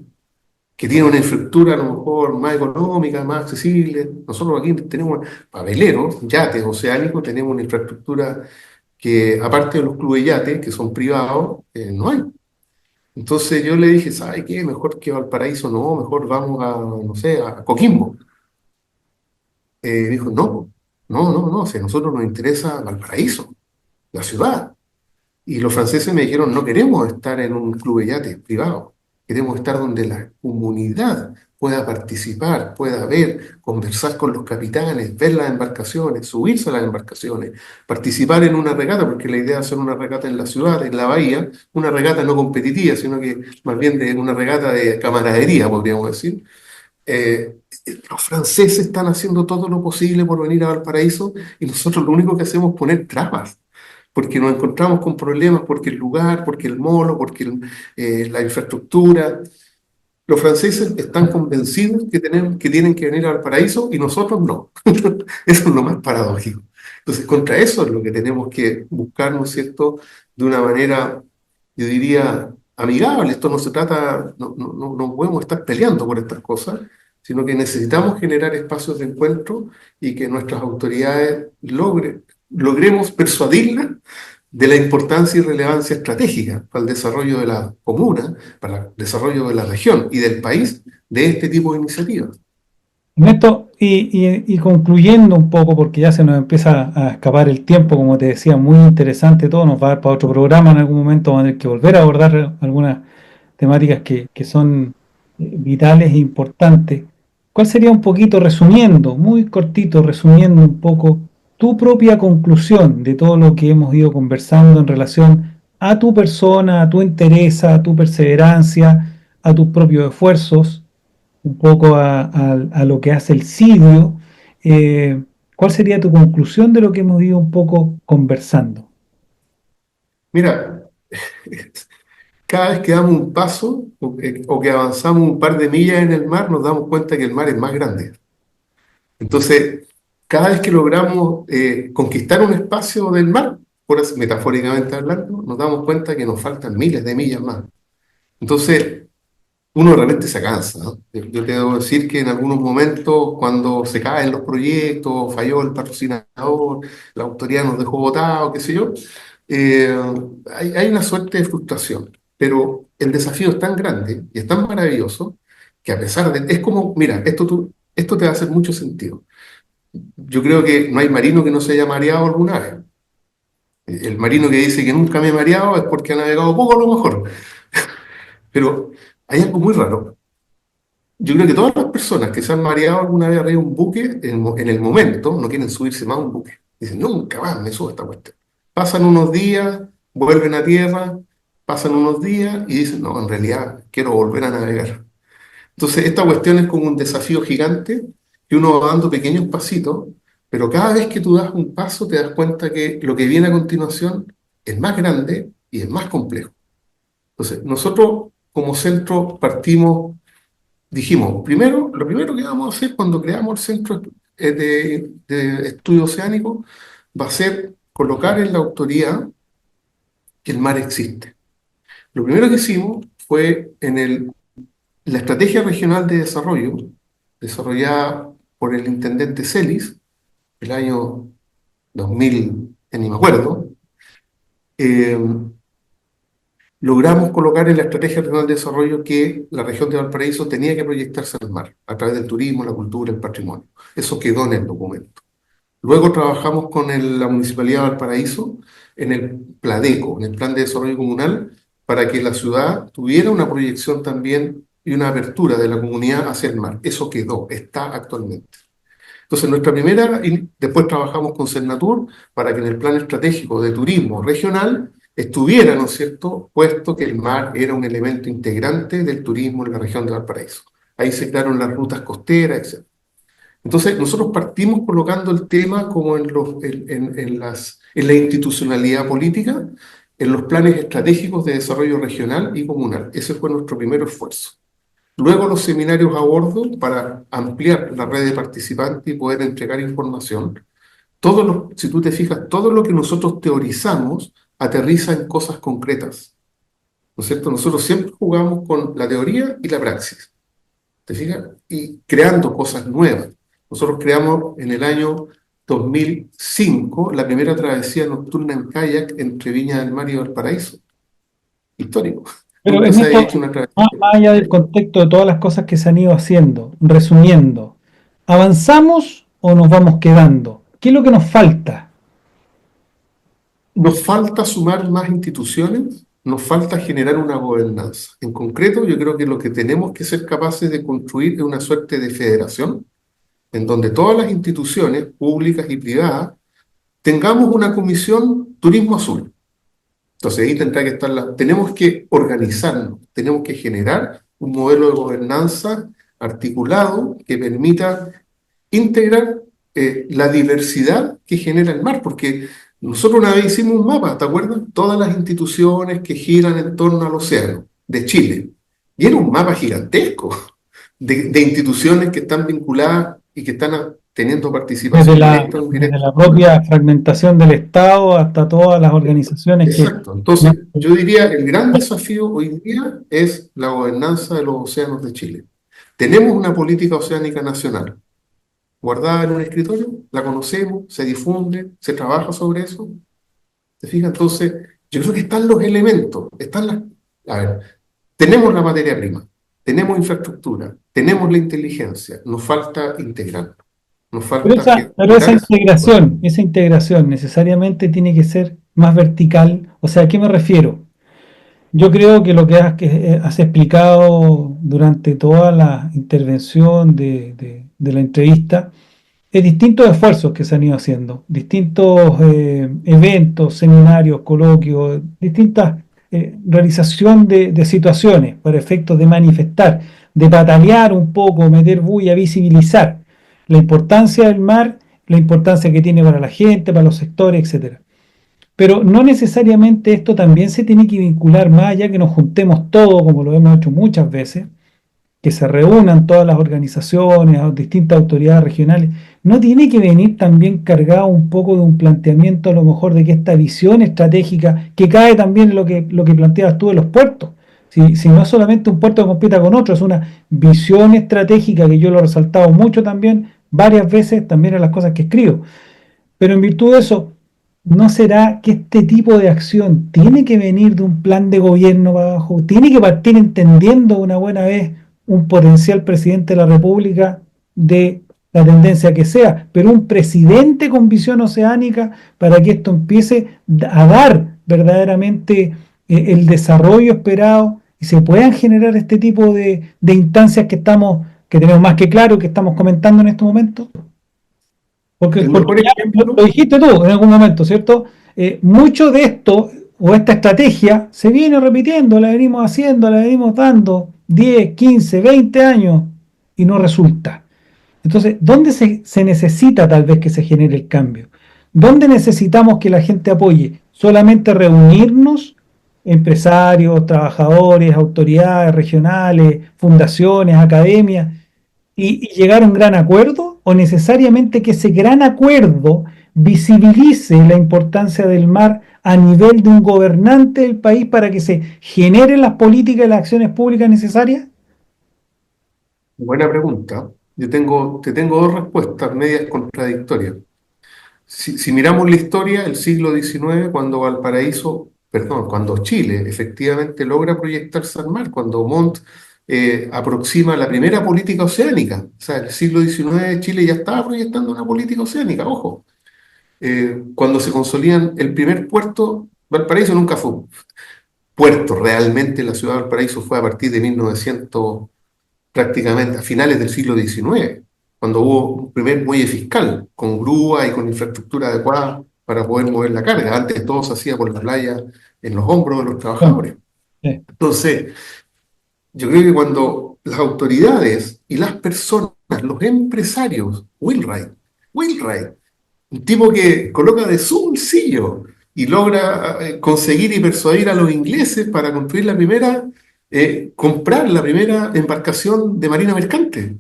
que tiene una infraestructura a lo mejor más económica, más accesible? Nosotros aquí tenemos paveleros, yates oceánicos, tenemos una infraestructura que aparte de los clubes yates, que son privados, no hay. Entonces yo le dije, ¿sabe qué? Mejor que Valparaíso, no, mejor vamos a, no sé, a Coquimbo. Dijo, no, si a nosotros nos interesa Valparaíso, la ciudad. Y los franceses me dijeron, no queremos estar en un club de yates privado, queremos estar donde la comunidad pueda participar, pueda ver, conversar con los capitanes, ver las embarcaciones, subirse a las embarcaciones, participar en una regata, porque la idea es hacer una regata en la ciudad, en la bahía, una regata no competitiva, sino que más bien de una regata de camaradería, podríamos decir. Eh, los franceses están haciendo todo lo posible por venir a Valparaíso y nosotros lo único que hacemos es poner trabas, porque nos encontramos con problemas, porque el lugar, porque el mono, porque la infraestructura. Los franceses están convencidos que tienen que venir al paraíso y nosotros no. Eso es lo más paradójico. Entonces, contra eso es lo que tenemos que buscar, ¿no es cierto?, de una manera, yo diría, amigable. Esto no se trata, no podemos estar peleando por estas cosas, sino que necesitamos generar espacios de encuentro y que nuestras autoridades logremos persuadirlas de la importancia y relevancia estratégica para el desarrollo de la comuna, para el desarrollo de la región y del país de este tipo de iniciativas. Ernesto, y concluyendo un poco, porque ya se nos empieza a escapar el tiempo, como te decía, muy interesante todo, nos va a dar para otro programa en algún momento, vamos a tener que volver a abordar algunas temáticas que son vitales e importantes. ¿Cuál sería un poquito, resumiendo, muy cortito, resumiendo un poco, tu propia conclusión de todo lo que hemos ido conversando en relación a tu persona, a tu interés, a tu perseverancia, a tus propios esfuerzos, un poco a lo que hace el CIDIO? ¿Cuál sería tu conclusión de lo que hemos ido un poco conversando? Mira, cada vez que damos un paso o que avanzamos un par de millas en el mar, nos damos cuenta que el mar es más grande. Entonces, cada vez que logramos conquistar un espacio del mar, metafóricamente hablando, nos damos cuenta que nos faltan miles de millas más. Entonces, uno realmente se cansa, ¿no? Yo te debo decir que en algunos momentos, cuando se caen los proyectos, falló el patrocinador, la autoridad nos dejó botados, qué sé yo, eh, hay una suerte de frustración. Pero el desafío es tan grande y es tan maravilloso que a pesar de... Es como, mira, esto te va a hacer mucho sentido. Yo creo que no hay marino que no se haya mareado alguna vez. El marino que dice que nunca me he mareado es porque ha navegado poco a lo mejor. Pero hay algo muy raro. Yo creo que todas las personas que se han mareado alguna vez arriba de un buque, en el momento, no quieren subirse más a un buque. Dicen, nunca más me subo a esta cuestión. Pasan unos días, vuelven a tierra, pasan unos días y dicen, no, en realidad quiero volver a navegar. Entonces, esta cuestión es como un desafío gigante que uno va dando pequeños pasitos, pero cada vez que tú das un paso te das cuenta que lo que viene a continuación es más grande y es más complejo. Entonces, nosotros como centro partimos, dijimos, primero, lo primero que vamos a hacer cuando creamos el Centro de Estudio Oceánico va a ser colocar en la autoridad que el mar existe. Lo primero que hicimos fue la Estrategia Regional de Desarrollo, desarrollada por el intendente Celis, el año 2000, ya ni me acuerdo, eh, logramos colocar en la Estrategia Regional de Desarrollo que la región de Valparaíso tenía que proyectarse al mar, a través del turismo, la cultura, el patrimonio. Eso quedó en el documento. Luego trabajamos con la Municipalidad de Valparaíso en el PLADECO, en el Plan de Desarrollo Comunal, para que la ciudad tuviera una proyección también y una apertura de la comunidad hacia el mar. Eso quedó, está actualmente. Entonces, y después trabajamos con Cernatur para que en el plan estratégico de turismo regional estuviera, ¿no es cierto?, puesto que el mar era un elemento integrante del turismo en la región de Valparaíso. Ahí se crearon las rutas costeras, etc. Entonces, nosotros partimos colocando el tema como en la institucionalidad política, en los planes estratégicos de desarrollo regional y comunal. Ese fue nuestro primer esfuerzo. Luego los seminarios a bordo para ampliar la red de participantes y poder entregar información. Si tú te fijas, todo lo que nosotros teorizamos aterriza en cosas concretas, ¿no es cierto? Nosotros siempre jugamos con la teoría y la praxis, ¿te fijas? Y creando cosas nuevas. Nosotros creamos en el año 2005 la primera travesía nocturna en kayak entre Viña del Mar y Valparaíso. Histórico. Pero Nunca en se había esto, hecho una travesía. más allá del contexto de todas las cosas que se han ido haciendo, resumiendo, ¿avanzamos o nos vamos quedando? ¿Qué es lo que nos falta? Nos falta sumar más instituciones, nos falta generar una gobernanza. En concreto, yo creo que lo que tenemos que ser capaces de construir es una suerte de federación en donde todas las instituciones públicas y privadas tengamos una comisión turismo azul. Entonces ahí tendrá que estar tenemos que organizarnos, tenemos que generar un modelo de gobernanza articulado que permita integrar la diversidad que genera el mar, porque nosotros una vez hicimos un mapa, ¿te acuerdas? Todas las instituciones que giran en torno al océano de Chile. Y era un mapa gigantesco de instituciones que están vinculadas y que están teniendo Desde participación la, directa o desde indirecta. la propia fragmentación del Estado hasta todas las organizaciones que... Exacto. Entonces, yo diría, el gran desafío hoy día es la gobernanza de los océanos de Chile. Tenemos una política oceánica nacional guardada en un escritorio, la conocemos, se difunde, se trabaja sobre eso. ¿Te fijas? Entonces, yo creo que están los elementos, a ver, tenemos la materia prima, tenemos infraestructura, tenemos la inteligencia, nos falta integrar, nos Pero falta pero generar esa... esa integración necesariamente tiene que ser más vertical. O sea, ¿a qué me refiero? Yo creo que lo que has explicado durante toda la intervención de la entrevista es distintos esfuerzos que se han ido haciendo, distintos eventos, seminarios, coloquios, distintas realización de situaciones para efectos de manifestar, de patalear un poco, meter bulla, visibilizar la importancia del mar, la importancia que tiene para la gente, para los sectores, etcétera. Pero no necesariamente esto también se tiene que vincular más allá que nos juntemos todos, como lo hemos hecho muchas veces, que se reúnan todas las organizaciones, distintas autoridades regionales, no tiene que venir también cargado un poco de un planteamiento a lo mejor de que esta visión estratégica, que cae también en lo que planteabas tú de los puertos, si no es solamente un puerto que compita con otro, es una visión estratégica que yo lo he resaltado mucho también, varias veces también en las cosas que escribo. Pero en virtud de eso, ¿no será que este tipo de acción tiene que venir de un plan de gobierno para abajo? ¿Tiene que partir entendiendo una buena vez un potencial presidente de la República de la tendencia que sea, pero un presidente con visión oceánica para que esto empiece a dar verdaderamente el desarrollo esperado y se puedan generar este tipo de instancias que tenemos más que claro, que estamos comentando en este momento. El Porque mejor ya lo ejemplo, dijiste tú en algún momento, ¿cierto? Mucho de esto o esta estrategia se viene repitiendo, la venimos haciendo, la venimos dando 10, 15, 20 años y no resulta. Entonces, ¿dónde se necesita tal vez que se genere el cambio? ¿Dónde necesitamos que la gente apoye? ¿Solamente reunirnos, empresarios, trabajadores, autoridades regionales, fundaciones, academias, y llegar a un gran acuerdo? ¿O necesariamente que ese gran acuerdo visibilice la importancia del mar a nivel de un gobernante del país para que se generen las políticas y las acciones públicas necesarias? buena pregunta. Te tengo dos respuestas medias contradictorias. Si miramos la historia, el siglo XIX, cuando Valparaíso, perdón, cuando Chile efectivamente logra proyectarse al mar, cuando Montt aproxima la primera política oceánica. O sea, el siglo XIX Chile ya estaba proyectando una política oceánica, ojo. Cuando se consolidan el primer puerto, Valparaíso nunca fue un puerto, realmente la ciudad de Valparaíso fue a partir de 1900, prácticamente a finales del siglo XIX, cuando hubo un primer muelle fiscal, con grúa y con infraestructura adecuada para poder mover la carga. Antes todo se hacía por la playa en los hombros de los Bueno, trabajadores. sí. Entonces, yo creo que cuando las autoridades y las personas, los empresarios, Wheelwright, un tipo que coloca de su bolsillo y logra conseguir y persuadir a los ingleses para construir comprar la primera embarcación de marina mercante.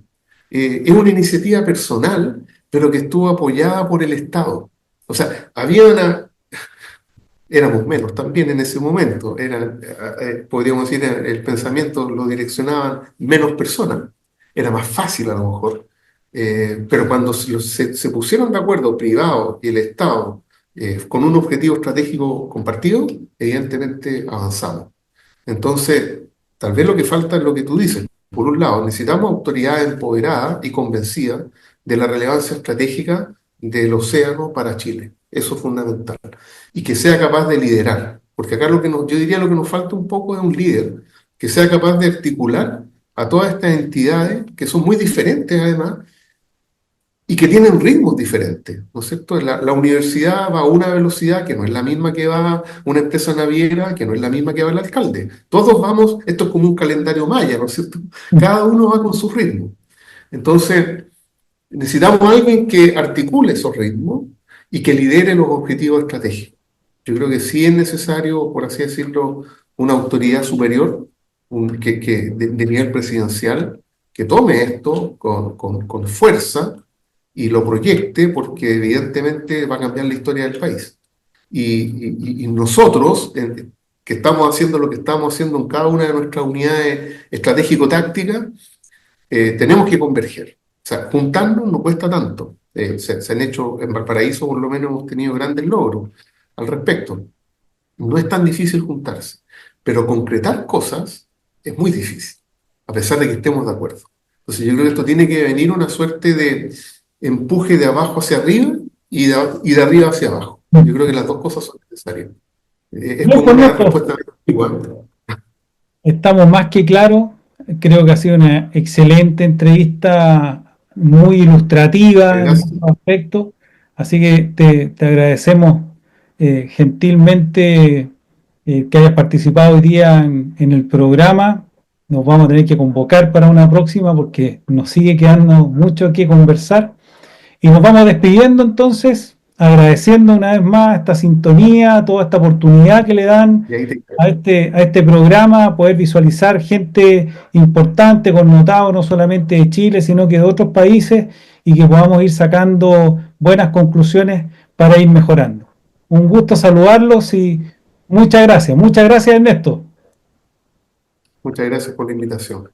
Es una iniciativa personal, pero que estuvo apoyada por el Estado. O sea, éramos menos también en ese momento, podríamos decir, el pensamiento lo direccionaban menos personas, era más fácil a lo mejor. Pero cuando se pusieron de acuerdo privado y el Estado con un objetivo estratégico compartido, evidentemente avanzamos. Entonces, tal vez lo que falta es lo que tú dices. Por un lado, necesitamos autoridades empoderadas y convencidas de la relevancia estratégica del océano para Chile. Eso es fundamental. Y que sea capaz de liderar. Porque acá yo diría lo que nos falta un poco es un líder que sea capaz de articular a todas estas entidades, que son muy diferentes además, y que tienen ritmos diferentes, ¿no es cierto? La universidad va a una velocidad que no es la misma que va una empresa naviera, que no es la misma que va el alcalde. Todos vamos, esto es como un calendario maya, ¿no es cierto? Cada uno va con su ritmo. Entonces, necesitamos a alguien que articule esos ritmos y que lidere los objetivos estratégicos. Yo creo que sí es necesario, por así decirlo, una autoridad superior de nivel presidencial que tome esto con fuerza y lo proyecte porque evidentemente va a cambiar la historia del país. Y nosotros, que estamos haciendo lo que estamos haciendo en cada una de nuestras unidades estratégico-tácticas, tenemos que converger. O sea, juntarnos no cuesta tanto. Se han hecho, en Valparaíso por lo menos hemos tenido grandes logros al respecto. No es tan difícil juntarse, pero concretar cosas es muy difícil, a pesar de que estemos de acuerdo. Entonces yo creo que esto tiene que venir una suerte de empuje de abajo hacia arriba y de arriba hacia abajo. Yo creo que las dos cosas son necesarias. Es Bien, como pues, una Néstor, respuesta antigua. estamos más que claros. Creo que ha sido una excelente entrevista, muy ilustrativa en Gracias. muchos aspectos. Así que te agradecemos gentilmente que hayas participado hoy día en el programa. Nos vamos a tener que convocar para una próxima porque nos sigue quedando mucho que conversar. Y nos vamos despidiendo entonces, agradeciendo una vez más esta sintonía, toda esta oportunidad que le dan Y ahí te a este programa, poder visualizar gente importante, connotado no solamente de Chile, sino que de otros países, y que podamos ir sacando buenas conclusiones para ir mejorando. Un gusto saludarlos y muchas gracias Ernesto. Muchas gracias por la invitación.